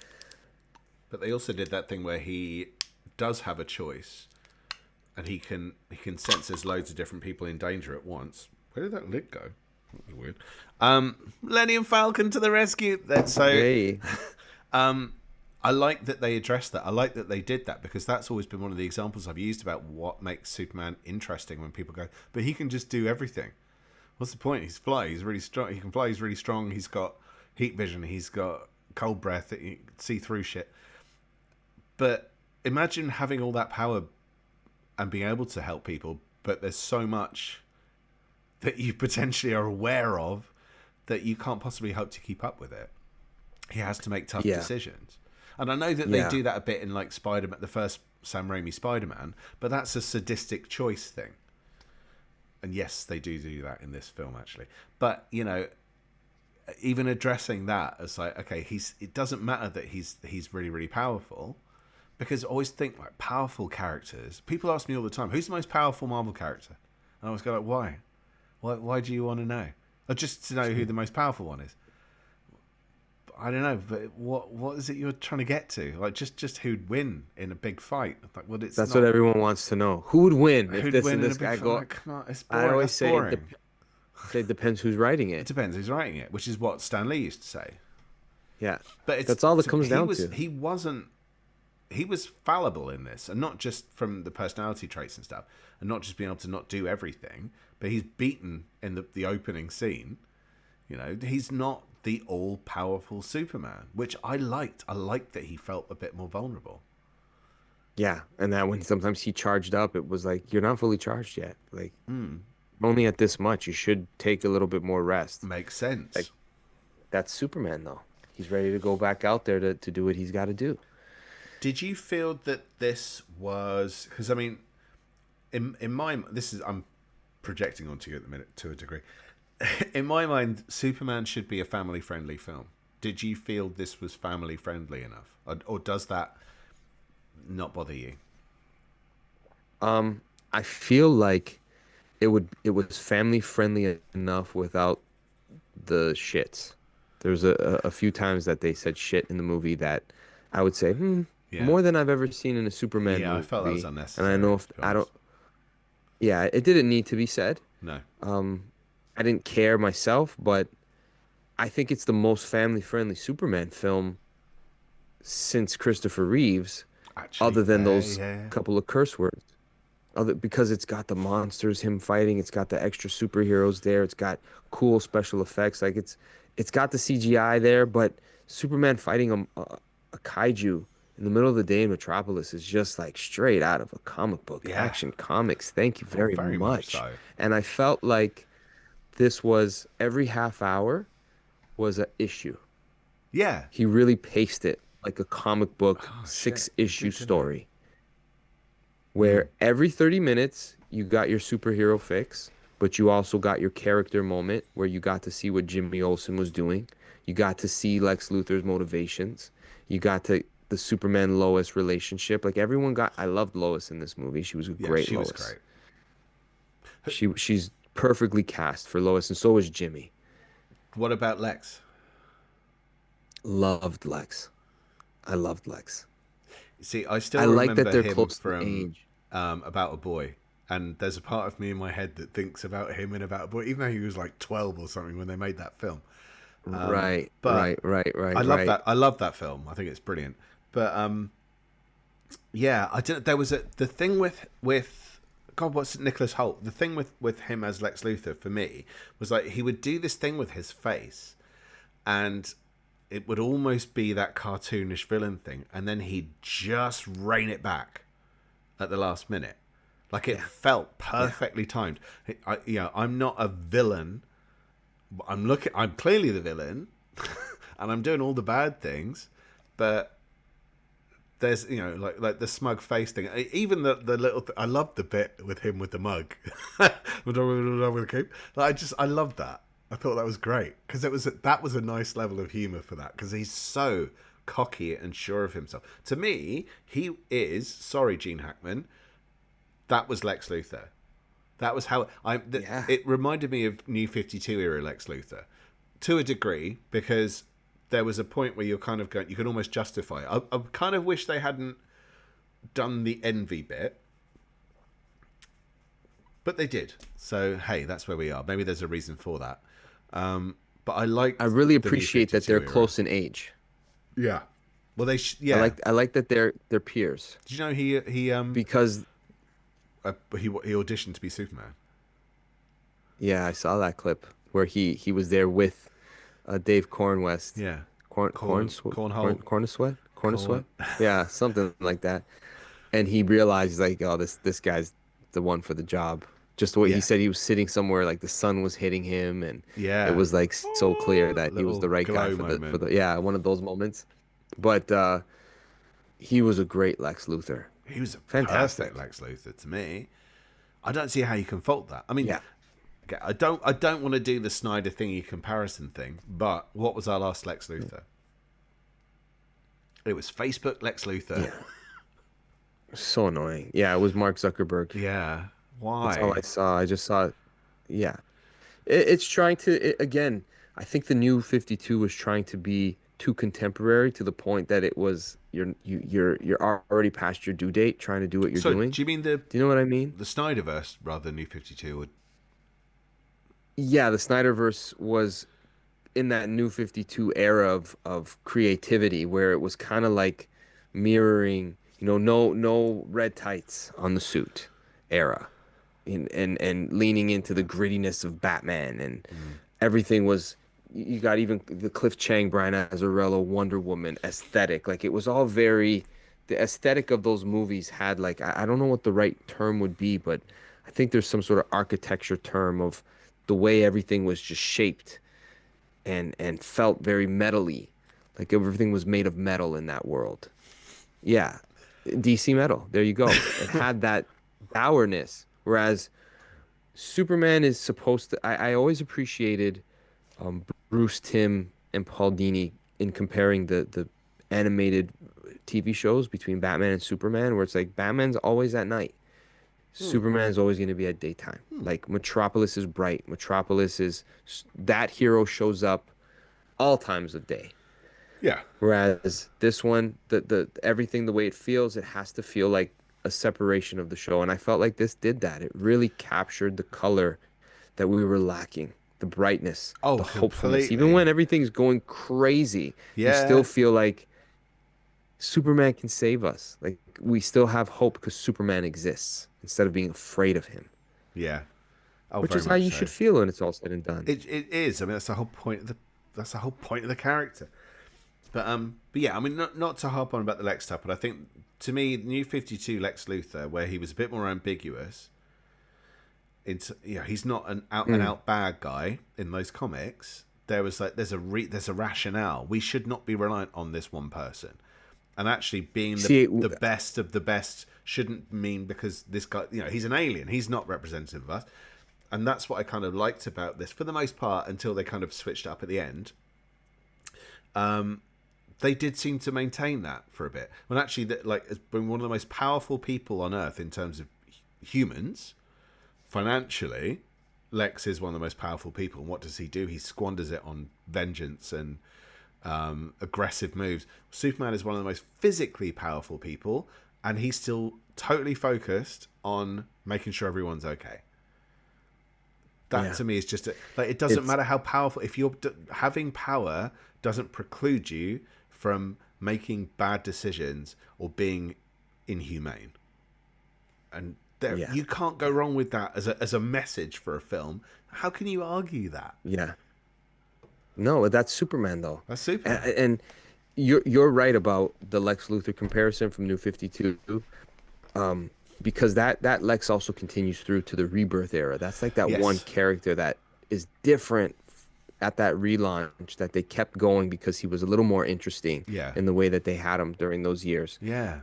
but they also did that thing where he does have a choice, and he can sense there's loads of different people in danger at once. Where did that lid go? That was weird. Millennium Falcon to the rescue. That's so. hey, I like that they addressed that. I like that they did that because that's always been one of the examples I've used about what makes Superman interesting when people go, but he can just do everything. What's the point? He's fly. He's really strong. He can fly. He's really strong. He's got heat vision. He's got cold breath that you can see through shit. But imagine having all that power and being able to help people, but there's so much that you potentially are aware of that you can't possibly hope to keep up with it. He has to make tough yeah, decisions. And I know that they yeah. do that a bit in like Spider-Man, the first Sam Raimi Spider-Man, but that's a sadistic choice thing. and yes, they do that in this film actually. But you know, even addressing that as like, okay, it doesn't matter that he's really really powerful, because I always think like powerful characters. People ask me all the time, who's the most powerful Marvel character? And I always go like, why? Why do you want to know? Or just to know who the most powerful one is? I don't know, but what is it you're trying to get to? Like just who'd win in a big fight? Like, well, it's That's not what everyone wants to know. Who would win if who'd this win and in a this big guy fight. go? Like, come on, it's I boring. always That's say boring. it depends who's writing It it. depends who's writing it, which is what Stan Lee used to say. Yeah, But that's all it comes down to. He was fallible in this, and not just from the personality traits and stuff, and not just being able to not do everything, but he's beaten in the opening scene. You know, he's not the all-powerful Superman, which I liked. I liked that he felt a bit more vulnerable. Yeah, and that when sometimes he charged up, it was like you're not fully charged yet. Like only at this much. You should take a little bit more rest. Makes sense. Like that's Superman though. He's ready to go back out there to do what he's got to do. Did you feel that this was, because I mean, in my, this is, I'm projecting onto you at the minute to a degree. In my mind, Superman should be a family friendly film. Did you feel this was family friendly enough, or does that not bother you? I feel like it was family friendly enough without the shits. There's a few times that they said shit in the movie that I would say, Yeah, more than I've ever seen in a Superman yeah, I felt that was movie. And I unnecessary, know to if be I don't, honest. yeah, it didn't need to be said. No, I didn't care myself, but I think it's the most family friendly Superman film since Christopher Reeves, actually, other than fair, those yeah, couple of curse words. Other because it's got the monsters, him fighting, it's got the extra superheroes there, it's got cool special effects, like it's got the CGI there, but Superman fighting a kaiju in the middle of the day in Metropolis is just like straight out of a comic book, yeah. Action Comics. Thank you Oh, very very much much. so. And I felt like this was every half hour was an issue. Yeah. He really paced it like a comic book Oh shit, six he issue did, didn't story where every 30 minutes you got your superhero fix, but you also got your character moment where you got to see what Jimmy Olsen was doing. You got to see Lex Luthor's motivations. You got to the Superman Lois relationship. Like everyone got I loved Lois in this movie. She was a he? Yeah, great she was Lois. great. She's perfectly cast for Lois, and so was Jimmy. What about Lex? Loved Lex. I loved Lex. See, I I still like that remember they're him close in from age. About a Boy, and there's a part of me in my head that thinks about him in About a Boy, even though he was like 12 or something when they made that film. Right, But I love right. that. I love that film. I think it's brilliant. But yeah, I didn't. There was the thing with God. What's it, Nicholas Hoult? The thing with him as Lex Luthor for me was like he would do this thing with his face, and it would almost be that cartoonish villain thing, and then he'd just rein it back at the last minute. Like it felt perfectly timed. I'm not a villain. I'm clearly the villain, and I'm doing all the bad things, but there's like the smug face thing. Even the little. I loved the bit with him with the mug, with the cape. Like, I loved that. I thought that was great because that was a nice level of humor for that because he's so cocky and sure of himself. To me, he is. Sorry, Gene Hackman. That was Lex Luthor. That was how it reminded me of New 52 era Lex Luthor to a degree because there was a point where you're kind of going, you can almost justify it. I kind of wish they hadn't done the envy bit, but they did. So hey, that's where we are. Maybe there's a reason for that. But I like. I really the New appreciate that 52 they're era. close in age. Yeah. Well, yeah. I like that they're peers Did you know he because he auditioned to be Superman? yeah, I saw that clip where he was there with Dave Cornwest. Yeah. Corn Cornhole. Corn. Yeah, something like that. And he realized like, oh, this guy's the one for the job. Just the way he Yeah. said he was sitting somewhere like the sun was hitting him, and it Yeah. was like so clear that he was Little the right guy glow for moment. the yeah, one of those moments. But he was a great Lex Luthor. He was a Fantastic. perfect Lex Luthor to me. I don't see how you can fault that. I mean, Yeah. okay, I don't want to do the Snyder thingy comparison thing, but what was our last Lex Luthor? It was Facebook Lex Luthor. Yeah. So annoying. Yeah, it was Mark Zuckerberg. Yeah. That's all I Why? saw. I just saw, yeah. It's trying to, again, I think the new 52 was trying to be too contemporary to the point that it was you're already past your due date trying to do what you're So, doing. do you mean the Do you know what I mean? the Snyderverse rather than New 52? Or... Yeah, the Snyderverse was in that new 52 era of creativity where it was kind of like mirroring, no red tights on the suit era. And leaning into the grittiness of Batman and Mm. everything was you got even the Cliff Chang, Brian Azzarello, Wonder Woman aesthetic. Like it was all very the aesthetic of those movies had like I don't know what the right term would be, but I think there's some sort of architecture term of the way everything was just shaped and felt very metally. Like everything was made of metal in that world. Yeah. DC metal. There you go. It had that dourness. Whereas Superman is supposed to. I always appreciated Bruce Timm and Paul Dini in comparing the animated TV shows between Batman and Superman, where it's like Batman's always at night, Hmm. Superman's always going to be at daytime. Hmm. Like Metropolis is bright. Metropolis is that hero shows up all times of day. Yeah. Whereas this one, the everything the way it feels, it has to feel like a separation of the show. And I felt like this did that. It really captured the color that we were lacking, the brightness, Oh, the hopefulness. Even completely. when everything's going crazy, you still Yeah. feel like Superman can save us. Like we still have hope because Superman exists instead of being afraid of him, Yeah. Oh, which very is how much you so. should feel when it's all said and done. It is. I mean, that's the whole point of the character. But yeah, I mean, not to harp on about the Lex stuff, but I think to me, New 52 Lex Luthor, where he was a bit more ambiguous. He's not an out and Mm. out bad guy in those comics. There was like there's a rationale. We should not be reliant on this one person, and actually being See, the best of the best shouldn't mean because this guy, he's an alien. He's not representative of us, and that's what I kind of liked about this for the most part until they kind of switched up at the end. They did seem to maintain that for a bit. When actually, that like has been one of the most powerful people on Earth in terms of humans, financially. Lex is one of the most powerful people, and what does he do? He squanders it on vengeance and aggressive moves. Superman is one of the most physically powerful people, and he's still totally focused on making sure everyone's okay. That yeah, to me is just like it doesn't it's matter how powerful. If you're having power, doesn't preclude you from making bad decisions or being inhumane. And there, yeah, you can't go wrong with that as a message for a film. How can you argue that? yeah. No, that's Superman though, That's Superman. and you're right about the Lex Luthor comparison from New 52. Because that Lex also continues through to the Rebirth era. That's like that one Yes. character that is different at that relaunch that they kept going because he was a little more interesting Yeah. in the way that they had him during those years. Yeah.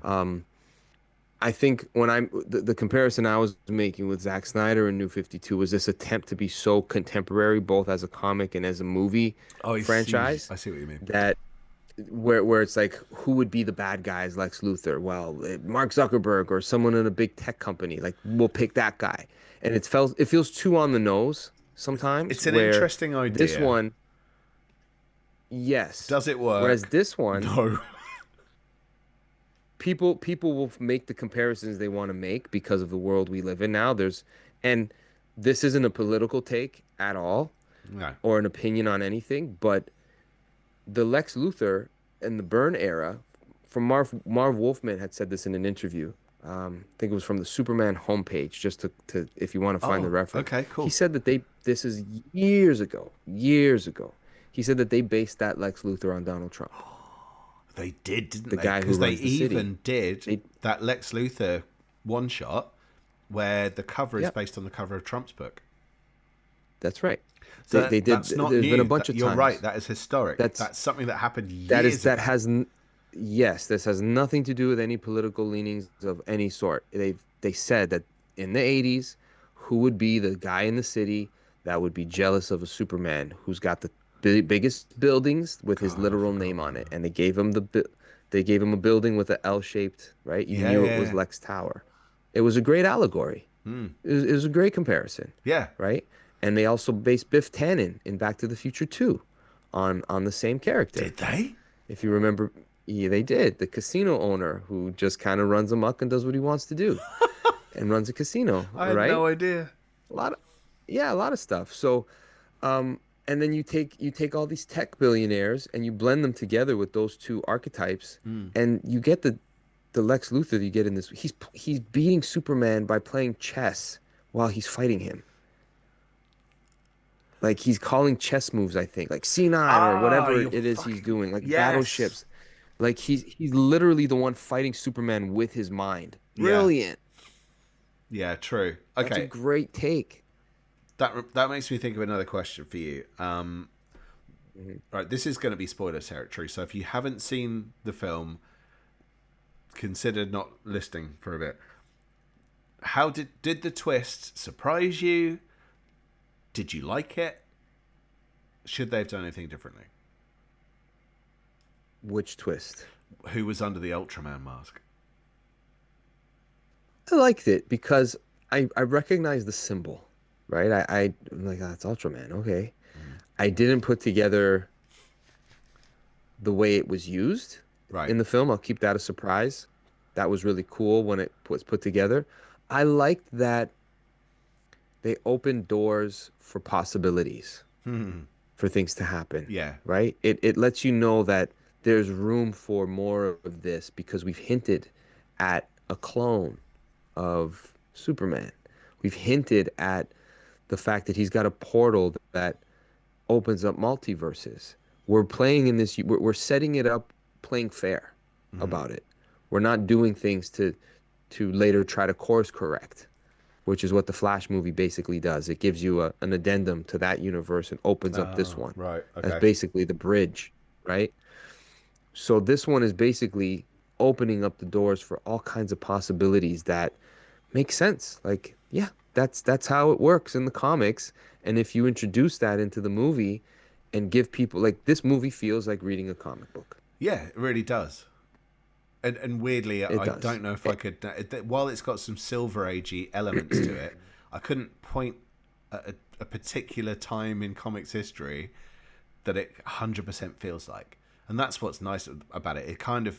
I think when the comparison I was making with Zack Snyder and New 52 was this attempt to be so contemporary, both as a comic and as a movie Oh, I see. franchise, I see what you mean. that where it's like who would be the bad guys Lex Luthor? Well, Mark Zuckerberg or someone in a big tech company. Like we'll pick that guy. And it feels too on the nose sometimes It's an where interesting this idea. one, yes. Does it Whereas work? this one, No. people will make the comparisons they want to make because of the world we live in now. And this isn't a political take at all No. or an opinion on anything, but the Lex Luthor in the Byrne era, from Marv Wolfman had said this in an interview. I think it was from the Superman homepage, just to if you want to find the Oh, reference. okay, He cool. said that this is years ago, years ago. He said that they based that Lex Luthor on Donald Trump, They did, didn't the they? guy who Because they runs the city. even did They, that Lex Luthor one shot where the cover is yep, based on the cover of Trump's book. that's right. So They did. that's not There's been a new. bunch of You're right. times. That is historic. That's That's something that happened that is years that ago. has yes, this has nothing to do with any political leanings of any sort. They said that in the 80s, who would be the guy in the city that would be jealous of a Superman who's got the biggest buildings with his God, I literal forgot name about on it, that. and they gave him a building with a L-shaped, right? You Yeah, knew it yeah, was yeah. Lex Tower. It was a great allegory. Mm. It was a great comparison, Yeah. right? And they also based Biff Tannen in Back to the Future 2 on the same character. Did they? If you remember, yeah, they did. The casino owner who just kind of runs amok and does what he wants to do and runs a casino, I had right? no idea. A lot of, yeah, a lot of stuff. So, and then you take all these tech billionaires and you blend them together with those two archetypes, Mm. and you get the Lex Luthor that you get in this. He's beating Superman by playing chess while he's fighting him. Like he's calling chess moves, I think, like C9 or Ah, whatever you're it is he's fucking doing, like yes. battleships. Like he's literally the one fighting Superman with his mind. Yeah, Brilliant. yeah, true. That's a Okay, great take. that makes me think of another question for you. Mhm. Right, this is going to be spoiler territory, so if you haven't seen the film, consider not listening for a bit. How did the twist surprise you? Did you like it? Should they have done anything differently? Which twist? Who was under the Ultraman mask? I liked it because I recognized the symbol, right? I'm like, oh, it's Ultraman. Okay. I didn't put together the way it was used Right. in the film. I'll keep that a surprise. That was really cool when it was put together. I liked that they opened doors for possibilities Hmm. for things to happen, Yeah. right? It lets you know that there's room for more of this because we've hinted at a clone of Superman. We've hinted at the fact that he's got a portal that opens up multiverses. We're playing in this, we're setting it up playing fair Hmm. about it. We're not doing things to later try to course correct, which is what the Flash movie basically does. It gives you an addendum to that universe and opens up this Oh, one. right. That's Okay. basically the bridge, right? So this one is basically opening up the doors for all kinds of possibilities that make sense. Like, yeah, that's how it works in the comics. And if you introduce that into the movie and give people like this movie feels like reading a comic book. Yeah, it really does. And weirdly, It I does. don't know if I could. While it's got some Silver Agey elements to it, I couldn't point at a particular time in comics history that it 100% feels like. And that's what's nice about it.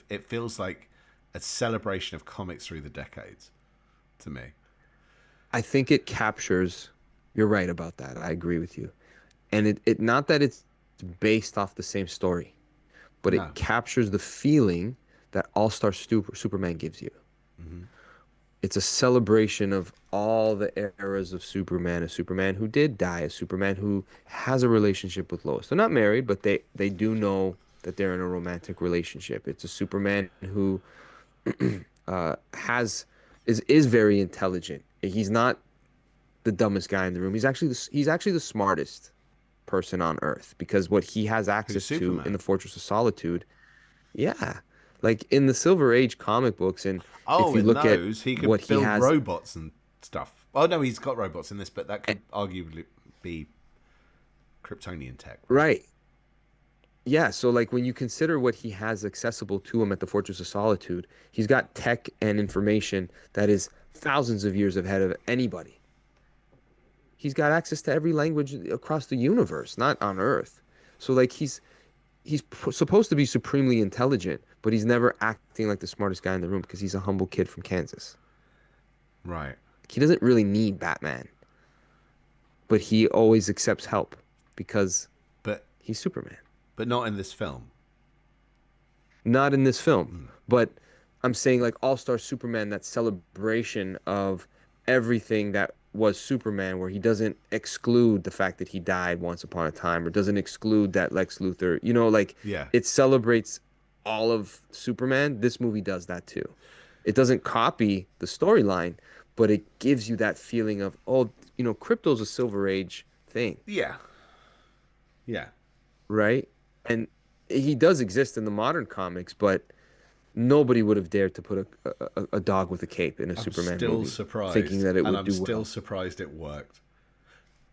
It feels like a celebration of comics through the decades to me. I think it captures, you're right about that. I agree with you. And it not that it's based off the same story, but it No. captures the feeling that Superman gives you. Hmm. It's a celebration of all the eras of Superman, a Superman who did die, a Superman who has a relationship with Lois. They're not married, but they do know that they're in a romantic relationship. It's a Superman who has is very intelligent. He's not the dumbest guy in the room. He's actually the smartest person on Earth because what he has Who's access to in Superman? the Fortress of Solitude, yeah, like in the Silver Age comic books, and Oh, if you in look at those, he what could he build has, robots and stuff. Oh, no, he's got robots in this, but that eh, could arguably be Kryptonian tech, right? right? Yeah, so like when you consider what he has accessible to him at the Fortress of Solitude, he's got tech and information that is thousands of years ahead of anybody. He's got access to every language across the universe, not on Earth. So like supposed to be supremely intelligent, but he's never acting like the smartest guy in the room because he's a humble kid from Kansas. Right. He doesn't really need Batman, but he always accepts help because But he's Superman. not in this film. Not in this film, Mm. but I'm saying like All-Star Superman, that celebration of everything that was Superman, where he doesn't exclude the fact that he died once upon a time, or doesn't exclude that Lex Luthor, like Yeah. it celebrates all of Superman. This movie does that too. It doesn't copy the storyline, but it gives you that feeling of, oh, Crypto's a Silver Age thing, Yeah. Yeah. right? And he does exist in the modern comics, but Nobody would have dared to put a dog with a cape in a I'm Superman still movie, thinking surprised, that it and would I'm do still well. surprised it worked.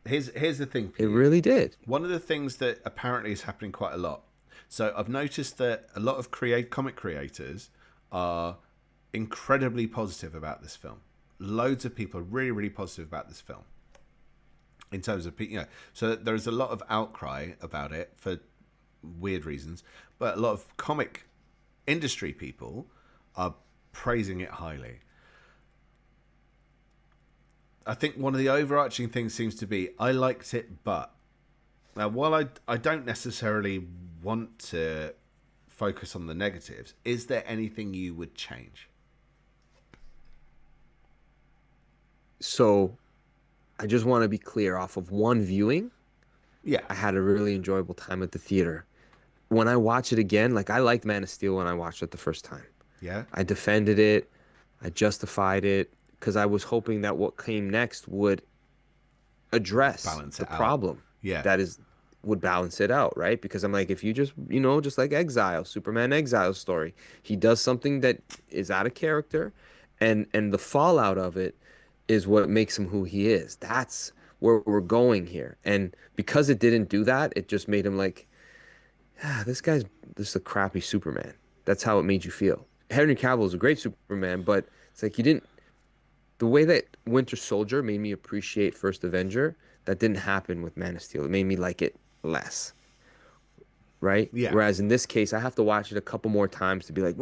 Here's the thing for It you. really did. One of the things that apparently is happening quite a lot. So I've noticed that a lot of comic creators are incredibly positive about this film. Loads of people are really, really positive about this film in terms of, so there's a lot of outcry about it for weird reasons, but a lot of comic industry people are praising it highly. I think one of the overarching things seems to be I liked it, but now while I don't necessarily want to focus on the negatives, is there anything you would change? So I just want to be clear off of one viewing. Yeah, I had a really enjoyable time at the theater. When I watch it again, like I liked Man of Steel when I watched it the first time. yeah, I defended it, I justified it because I was hoping that what came next would address balance the it out. problem Yeah, that is would balance it out, right? Because I'm like, if you just, just like Exile, Superman Exile story, he does something that is out of character, and the fallout of it is what makes him who he is. That's where we're going here. And because it didn't do that, it just made him like, this guy's this is a crappy Superman. That's how it made you feel. Henry Cavill is a great Superman, but it's like you didn't the way that Winter Soldier made me appreciate First Avenger, that didn't happen with Man of Steel. It made me like it less, right? yeah, Whereas in this case, I have to watch it a couple more times to be like,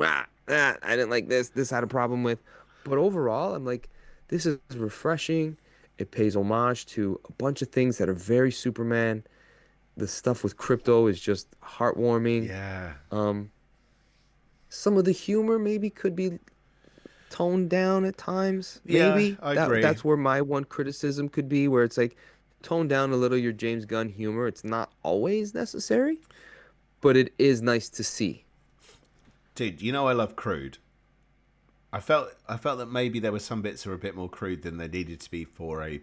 I didn't like this. This I had a problem with. But overall, I'm like, this is refreshing. It pays homage to a bunch of things that are very Superman. The stuff with crypto is just heartwarming. yeah, Um, some of the humor maybe could be toned down at times. yeah. Maybe I that agree. that's where my one criticism could be, where it's like tone down a little your James Gunn humor. It's not always necessary, but it is nice to see. Dude, I love crude. I felt that maybe there were some bits that were a bit more crude than they needed to be for a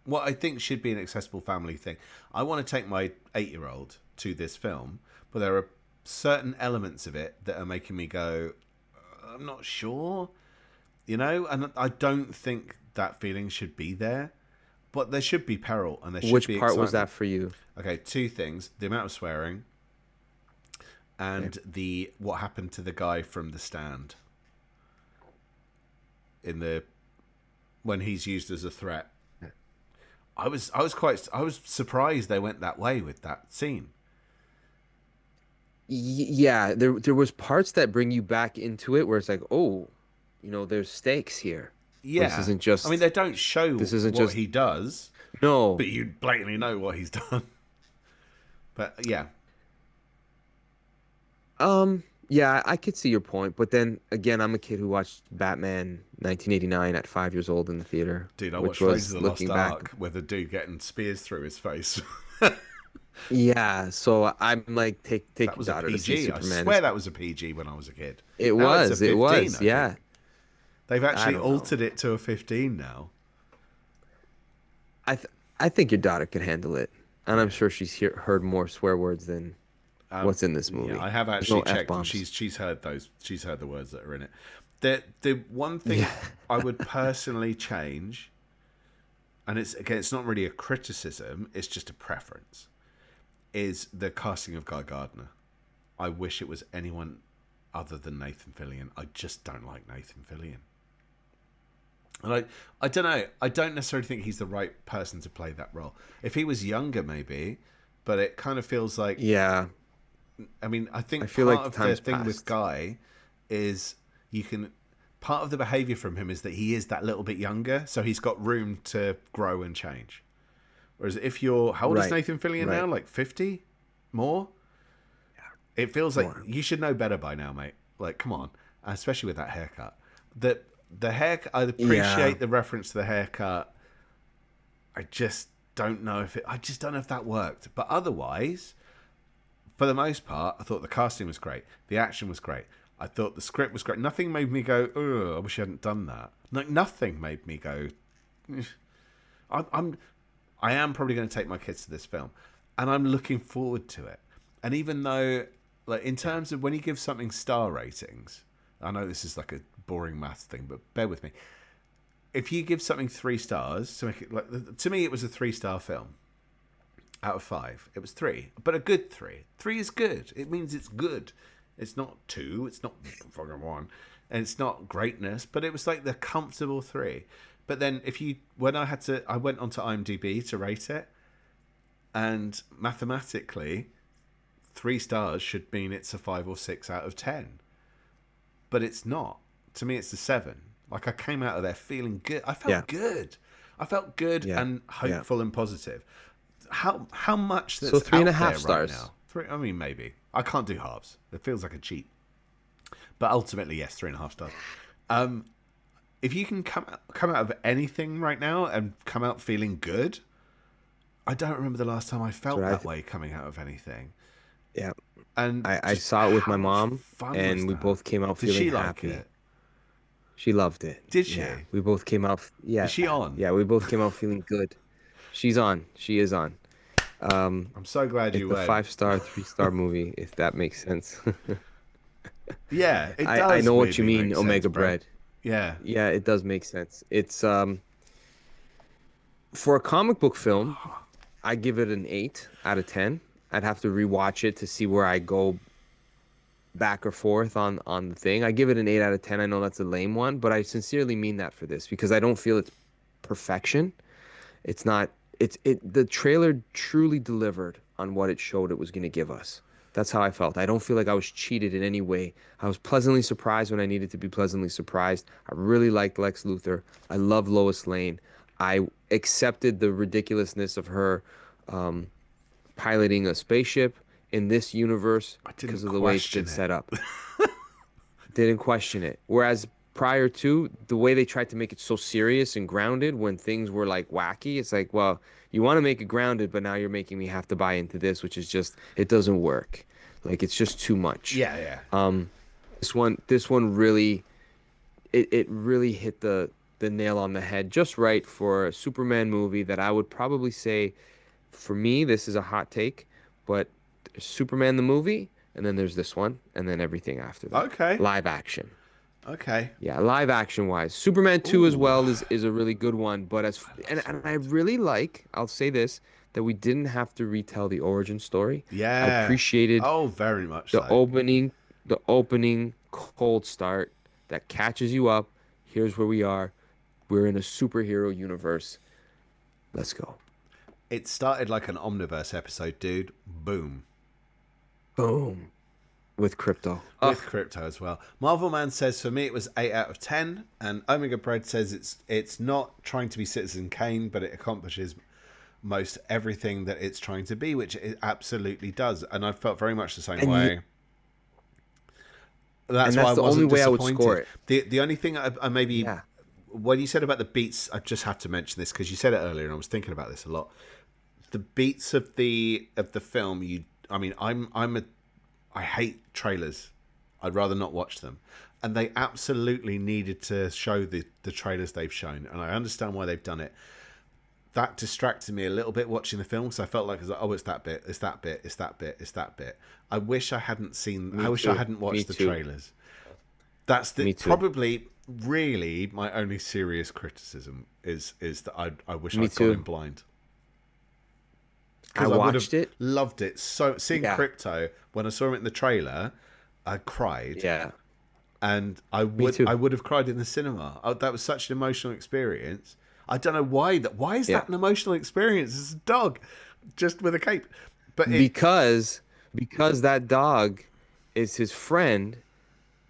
what I think should be an accessible family thing. I want to take my 8-year-old to this film, but there are certain elements of it that are making me go, I'm not sure, and I don't think that feeling should be there. But there should be peril and there should Which be part was that excitement. for you? Okay, two things: the amount of swearing Okay. and the what happened to the guy from The Stand in the when he's used as a threat. I was surprised they went that way with that scene. Yeah, there was parts that bring you back into it where it's like, oh, there's stakes here. Where Yeah, I mean they don't show this isn't what just he does, no. but you blatantly know what he's done. But yeah, Yeah, I could see your point, but then again, I'm a kid who watched Batman 1989 at 5 years old in the theater, dude, I which watched Raiders was of the Lost looking back. Ark with a dude getting spears through his face. Yeah, so I'm like, take That your was a daughter to see PG. I Superman. swear that was a PG when I was a kid. It Now it's a was, it 15, was, I yeah. think. They've I actually don't know. altered it to a 15 now. I think your daughter could handle it, and I'm Yeah. sure she's heard more swear words than what's in this Yeah, movie. I have There's no actually checked and F-bombs. she's heard those. She's heard the words that are in it. The one Yeah. thing I would personally change, and it's not really a criticism, it's just a preference, is the casting of Guy Gardner. I wish it was anyone other than Nathan Fillion. I just don't like Nathan Fillion. And I don't know. I don't necessarily think he's the right person to play that role. If he was younger, maybe, but it kind of feels like. Yeah, I mean, I I think feel like part the of the time's thing with passed. Guy is you can. Part of the behavior from him is that he is that little bit younger, so he's got room to grow and change. Whereas if you're, how old is Right, Nathan Fillion now? right. Like 50 more? It feels like More. you should know better by now, mate. Like, come on, especially with that haircut. The haircut, I Yeah, appreciate the reference to the haircut. I just don't know if it. I just don't know if that worked. But otherwise, for the most part, I thought the casting was great. The action was great. I thought the script was great. Nothing made me go, "Oh, I wish I hadn't done that." Like nothing made me go. "Eh." I'm I am probably going to take my kids to this film, and I'm looking forward to it. And even though, like in terms of when he gives something star ratings, I know this is like a boring maths thing, but bear with me. If you give something 3 stars to make it like, to me, it was a 3-star film out of 5. It was 3, but a good 3. 3 is good. It means it's good. It's not 2. It's not fucking 1, and it's not greatness. But it was like the comfortable 3. But then I went onto IMDb to rate it, and mathematically, 3 stars should mean it's a 5 or 6 out of 10. But it's not. To me, it's a 7. Like, I came out of there feeling good. I felt good. I felt good and hopeful and positive. How much that's so 3.5 out there stars. Right now? 3, I mean, maybe. I can't do halves. It feels like a cheat. But ultimately, yes, 3.5 stars. If you can come out of anything right now and come out feeling good, I don't remember the last time I felt that way coming out of anything. Yeah. And I saw it with my mom, and we both came out feeling happy. Like it? She loved it. Did she? Yeah. We both came out. Yeah. Is she on? Yeah, we both came out feeling good. She's on. She is on. I'm so glad you went. It's a 5-star, 3-star movie, if that makes sense. Yeah, it does. I know what you mean, Omega Bread. Yeah. Yeah, it does make sense. It's for a comic book film, I give it an 8 out of 10. I'd have to rewatch it to see where I go back or forth on the thing. I give it an 8 out of 10. I know that's a lame one, but I sincerely mean that for this because I don't feel it's perfection. It's not. The trailer truly delivered on what it showed it was going to give us. That's how I felt. I don't feel like I was cheated in any way. I was pleasantly surprised when I needed to be pleasantly surprised. I really liked Lex Luthor. I love Lois Lane. I accepted the ridiculousness of her piloting a spaceship in this universe because of the way it's been set up. Didn't question it. Whereas prior to, the way they tried to make it so serious and grounded when things were like wacky, it's like, well, you want to make it grounded, but now you're making me have to buy into this, which is just, it doesn't work. Like, it's just too much. Yeah. This one really, it really hit the nail on the head just right for a Superman movie that I would probably say, for me, this is a hot take, but there's Superman the movie, and then there's this one, and then everything after that. Okay. Live action. Okay. Yeah, live action wise. Superman 2 as well is a really good one, but and I really like, I'll say this, that we didn't have to retell the origin story. Yeah. I appreciated very much the opening cold start that catches you up. Here's where we are. We're in a superhero universe. Let's go. It started like an Omniverse episode, dude. Boom. Boom. With Crypto. With Crypto as well. Marvel Man says, for me, it was 8 out of 10. And Omega Bread says it's not trying to be Citizen Kane, but it accomplishes most everything that it's trying to be, which it absolutely does. And I felt very much the same way. That's why I wasn't only way I would disappointed. score it. The only thing I maybe... Yeah. When you said about the beats, I just have to mention this because you said it earlier and I was thinking about this a lot. The beats of the film, I hate trailers. I'd rather not watch them. And they absolutely needed to show the trailers they've shown. And I understand why they've done it. That distracted me a little bit watching the film because I felt like, it's that bit, it's that bit, it's that bit, it's that bit. I wish I hadn't I hadn't watched the trailers. That's probably really my only serious criticism is that I wish I'd gone in blind. I watched it. Loved it. So seeing Crypto, when I saw him in the trailer, I cried. Yeah. And I would have cried in the cinema. That was such an emotional experience. I don't know why why is that an emotional experience? It's a dog just with a cape. But because that dog is his friend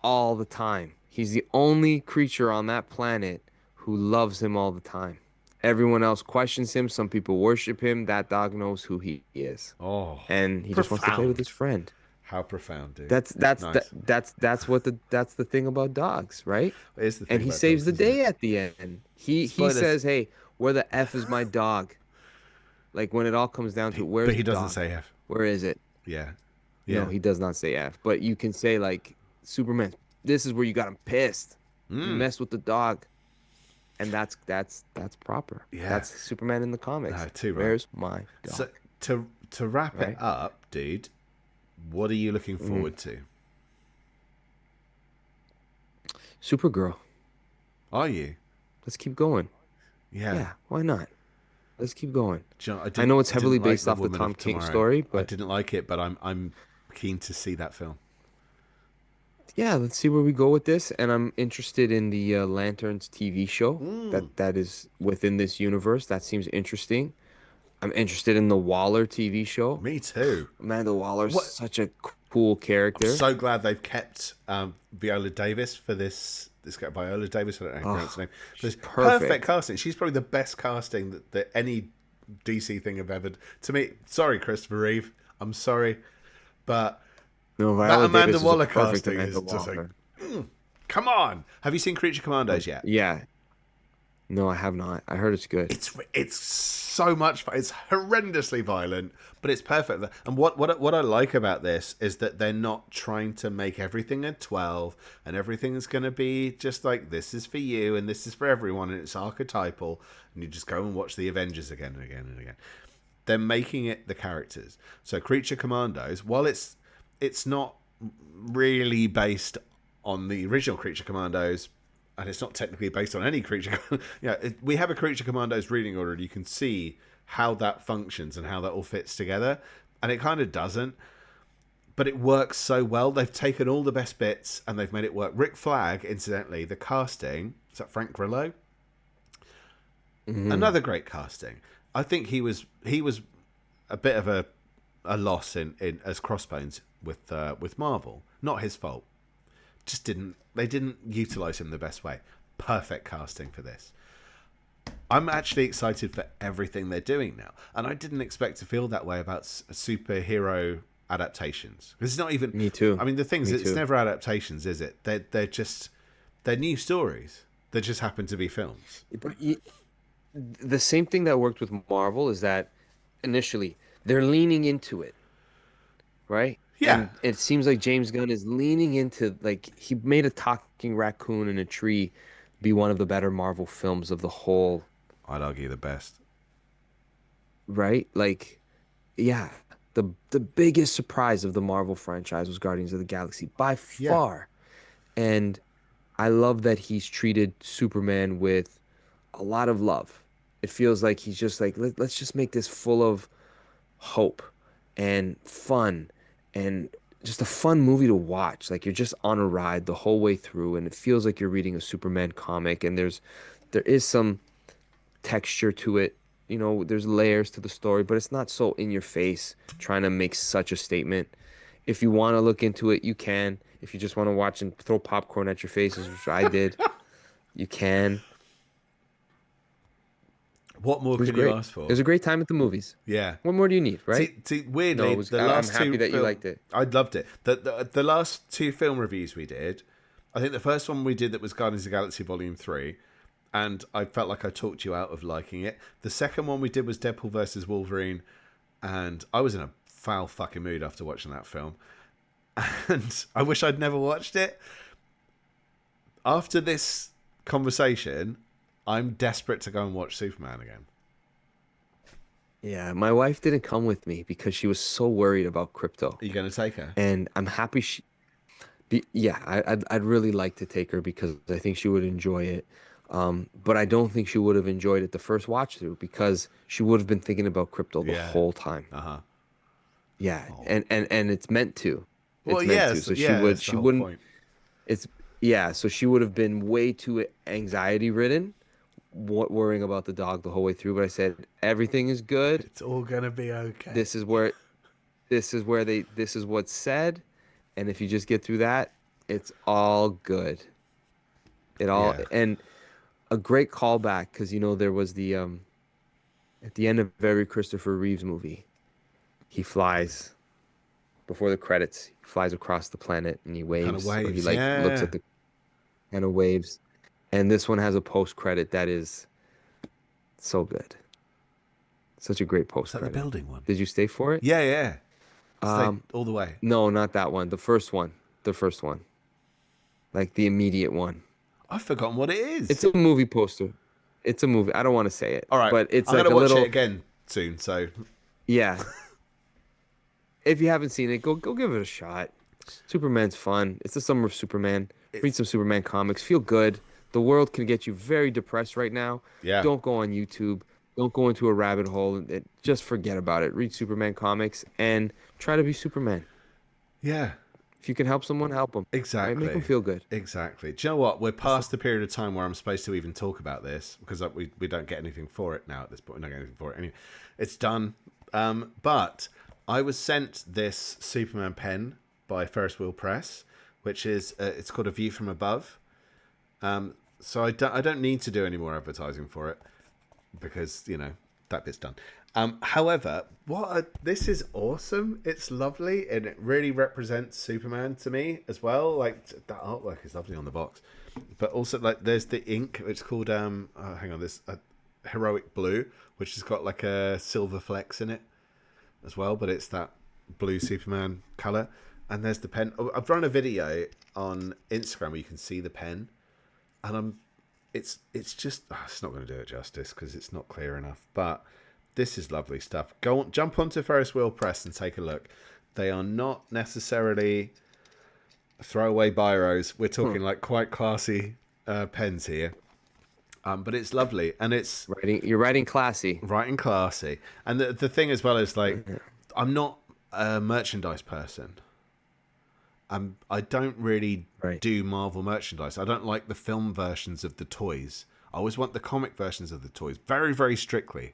all the time. He's the only creature on that planet who loves him all the time. Everyone else questions him. Some people worship him. That dog knows who he is. Oh, and he just wants to play with his friend. How profound, dude. That's the thing about dogs, right? It is the thing and he saves the day at the end. He says, "Hey, where the F is my dog?" Like when it all comes down to where's but he doesn't dog? say F. Where is it? Yeah. No, he does not say F. But you can say like Superman. This is where you got him pissed. You mess with the dog. And that's proper. Yeah. That's Superman in the comics. No, too right. Where's my dog? So to wrap it up, dude, what are you looking forward to? Supergirl. Are you? Let's keep going. Yeah. Yeah, why not? Let's keep going. Do you know, I know it's I didn't heavily like based The off the Woman Tom of King Tomorrow. story, I but didn't like it, but I'm keen to see that film. yeah, let's see where we go with this. And I'm interested in the Lanterns TV show that is within this universe. That seems interesting. I'm interested in the Waller TV show. Me too. Amanda Waller's What? such a cool I'm character. so glad they've kept Viola Davis for this. This guy, Viola Davis, I don't know how to pronounce Oh, her name. she's This perfect perfect. casting. She's probably the best casting that any DC thing have ever. To me, sorry, Christopher Reeve. I'm sorry, but No, that Viola Amanda Davis is a Waller perfect casting Amanda is just like, Waller. come on. Have you seen Creature Commandos yet? Yeah. No, I have not. I heard it's good. It's so much fun. It's horrendously violent, but it's perfect. And what I like about this is that they're not trying to make everything a 12 and everything's going to be just like this is for you and this is for everyone and it's archetypal and you just go and watch the Avengers again and again and again. They're making it the characters. So Creature Commandos, while it's not really based on the original Creature Commandos, and it's not technically based on any creature. We have a Creature Commandos reading order, and you can see how that functions and how that all fits together. And it kind of doesn't, but it works so well. They've taken all the best bits and they've made it work. Rick Flag, incidentally, the casting, is that Frank Grillo? Hmm. Another great casting. I think he was a bit of a loss in as Crossbones with Marvel. Not his fault. Just didn't utilize him the best way. Perfect casting for this. I'm actually excited for everything they're doing now, and I didn't expect to feel that way about superhero adaptations. It's not even. Me too. I mean, the things Me it's too. never adaptations, is it? They're new stories that just happen to be films. But the same thing that worked with Marvel is that initially they're leaning into it, right? Yeah, And it seems like James Gunn is leaning into like he made a talking raccoon in a tree be one of the better Marvel films of the whole, I'd argue the best. right? Like, yeah, the biggest surprise of the Marvel franchise was Guardians of the Galaxy by Yeah, far. And I love that he's treated Superman with a lot of love. It feels like he's just like, let's just make this full of hope and fun and just a fun movie to watch. Like you're just on a ride the whole way through, and it feels like you're reading a Superman comic, and there is some texture to it. You know, there's layers to the story, but it's not so in your face trying to make such a statement. If you want to look into it, you can. If you just want to watch and throw popcorn at your faces, which I did, you can. what more It was can you great. ask It for? was a great time at the movies. Yeah. What more do you need, right? No, Weirdly, it was. the I'm last happy two that you film, liked it. I loved it. The last two film reviews we did, I think the first one we did that was Guardians of the Galaxy Volume 3, and I felt like I talked you out of liking it. The second one we did was Deadpool versus Wolverine, and I was in a foul fucking mood after watching that film, and I wish I'd never watched it. After this conversation, I'm desperate to go and watch Superman again. Yeah, my wife didn't come with me because she was so worried about crypto. Are you going to take her? And I'm happy yeah, I'd really like to take her because I think she would enjoy it. But I don't think she would have enjoyed it the first watch through because she would have been thinking about crypto the Yeah. whole time. Uh huh. Yeah, Oh. and it's meant to. Well, It's meant to. yes, So yeah, that's the she whole wouldn't point. it's yeah, so she would have been way too anxiety ridden, worrying about the dog the whole way through. But I said, everything is good. It's all gonna be okay. This is where this is what's said, and if you just get through that, it's all good. It all Yeah. and a great callback because you know there was the at the end of every Christopher Reeves movie, he flies before the credits. He flies across the planet and he Kind of waves, or he waves. like looks Yeah. at the kind of waves. And this one has a post credit that is so good. Such a great Was post that the credit. building one? Did you stay for it? Yeah, yeah. Stayed Um, all the way. no, not that one. The first one. The first one. Like the immediate one. I've forgotten what it It's is. a movie poster. It's a movie. I don't want to say it, All right. but it's I'm like gonna a watch it little, again soon. So yeah. If you haven't seen it, go give it a shot. Superman's fun. It's the summer of Superman. Read it's some Superman comics. Feel good. The world can get you very depressed right now. yeah, Don't go on YouTube. Don't go into a rabbit hole. Just forget about it. Read Superman comics and try to be Superman. yeah. If you can help someone, help them. Right? Make them Exactly. feel good. Exactly. Do you know what? We're That's the, past the period of time where I'm supposed to even talk about this because we don't get anything for it now at this point. We're not getting anything for it. Anyway, it's done. But I was sent this Superman pen by Ferris Wheel Press, which is it's called A View from Above. So I don't need to do any more advertising for it because that bit's done. However, this is awesome. It's lovely and it really represents Superman to me as well. Like that artwork is lovely on the box, but also like there's the ink. It's called hang on, this heroic blue, which has got like a silver flecks in it as well, but it's that blue Superman color. And there's the pen. I've run a video on Instagram where you can see the pen, and it's just it's not going to do it justice because it's not clear enough, but this is lovely stuff. Jump onto Ferris Wheel Press and take a look. They are not necessarily throwaway biros. We're talking like quite classy pens here, but it's lovely and it's you're writing classy. writing classy. And the thing as well is like I'm not a merchandise person. I don't really do Marvel merchandise. I don't like the film versions of the toys. I always want the comic versions of the toys. Very, very strictly.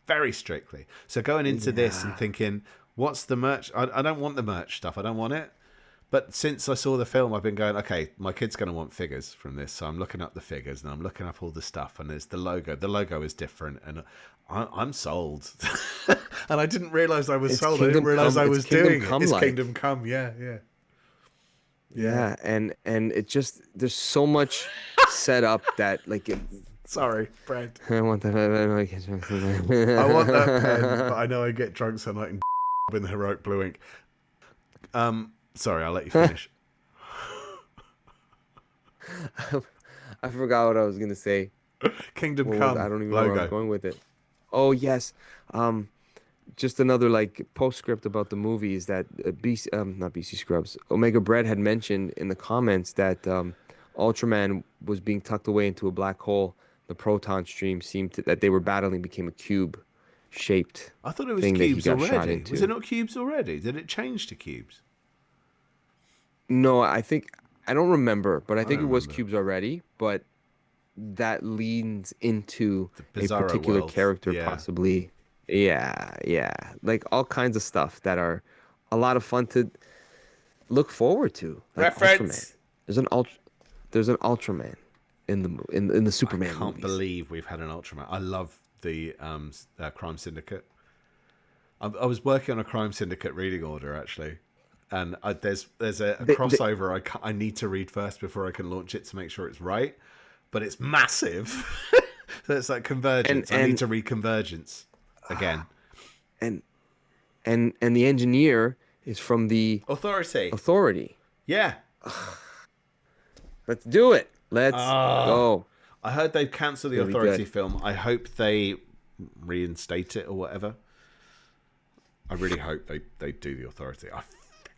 Very strictly. So going into this and thinking, what's the merch? I don't want the merch stuff. I don't want it. But since I saw the film, I've been going, okay, my kid's going to want figures from this. So I'm looking up the figures and I'm looking up all the stuff. And there's the logo. The logo is different. And I'm sold. And I didn't realize I was sold. I didn't realize I was doing it. It's Kingdom Come. Yeah, yeah. Yeah, and it just there's so much set up that like sorry, Brad. I want that. I want that pen, but I know I get drunk so I can in the heroic blue ink. Sorry, I'll let you finish. I forgot what I was gonna say. Kingdom Come. I don't even logo. know where I'm going with it. Oh yes. Just another like postscript about the movie is that not BC Scrubs, Omega Bread had mentioned in the comments that Ultraman was being tucked away into a black hole. The proton stream that they were battling became a cube shaped. I thought it was thing cubes that he got shot already. into. Was it not cubes already? Did it change to cubes? No, I don't remember, but I think it was remember. cubes already. But that leans into The a Bizarro particular world. character Yeah. possibly. Yeah, like all kinds of stuff that are a lot of fun to look forward to. Like Reference. Ultraman. There's an Ultraman in the Superman I can't movies. believe we've had an Ultraman. I love the Crime Syndicate. I was working on a Crime Syndicate reading order actually, and there's a crossover I need to read first before I can launch it to make sure it's right, but it's massive. So it's like Convergence. I need to read Convergence again. And the engineer is from the Authority. Yeah. Let's do it. Let's go. I heard they've cancelled the Authority film. I hope they reinstate it or whatever. I really hope they do the Authority. I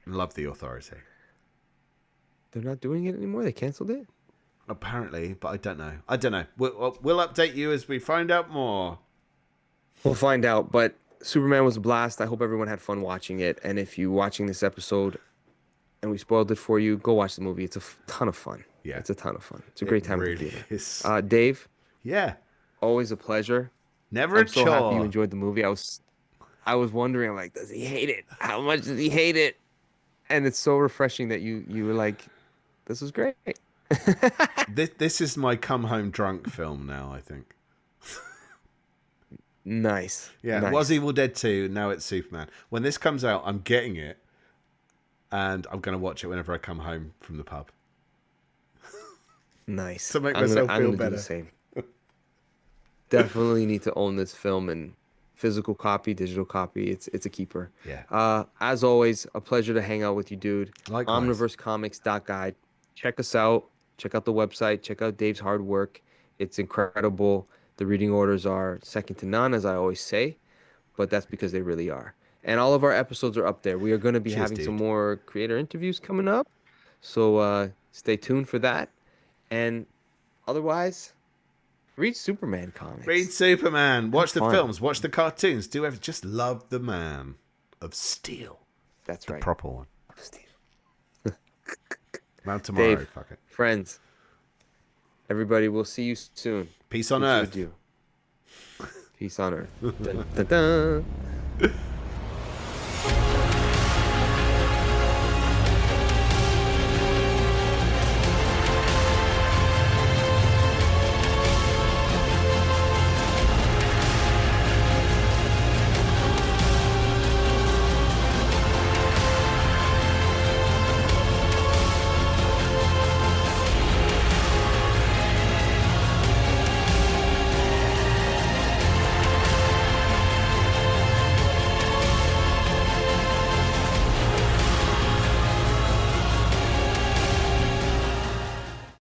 love the Authority. They're not doing it anymore? They canceled it? Apparently, but I don't know. We'll update you as we find out more. We'll find out, but Superman was a blast. I hope everyone had fun watching it. And if you're watching this episode and we spoiled it for you, go watch the movie. It's a ton of fun. Yeah. It's a ton of fun. It's a great time really to is. Dave, Yeah. always a pleasure. Never a I'm so chore. happy you enjoyed the movie. I was wondering, like, does he hate it? How much does he hate it? And it's so refreshing that you were like, this was great. This is my come home drunk film now, I think. Nice. Yeah, nice. it was Evil Dead 2, now it's Superman. When this comes out, I'm getting it, and I'm going to watch it whenever I come home from the pub. Nice. To make myself feel do better. the same. Definitely need to own this film in physical copy, digital copy. It's a keeper. Yeah. As always, a pleasure to hang out with you, dude. Likewise. Omniversecomics.guide. Check us out. Check out the website. Check out Dave's hard work. It's incredible. The reading orders are second to none, as I always say, but that's because they really are. And all of our episodes are up there. We are going to be having some more creator interviews coming up. So stay tuned for that. And otherwise, read Superman Read comics. Superman. Have Watch the fun. films. Watch the cartoons. Do everything. Just love the Man of Steel. That's The right. proper one. Steve. Now tomorrow. Dave, Fuck it. friends, everybody, we'll see you soon. Peace on Bid you Earth. adieu. Peace on earth. Dun, dun, dun.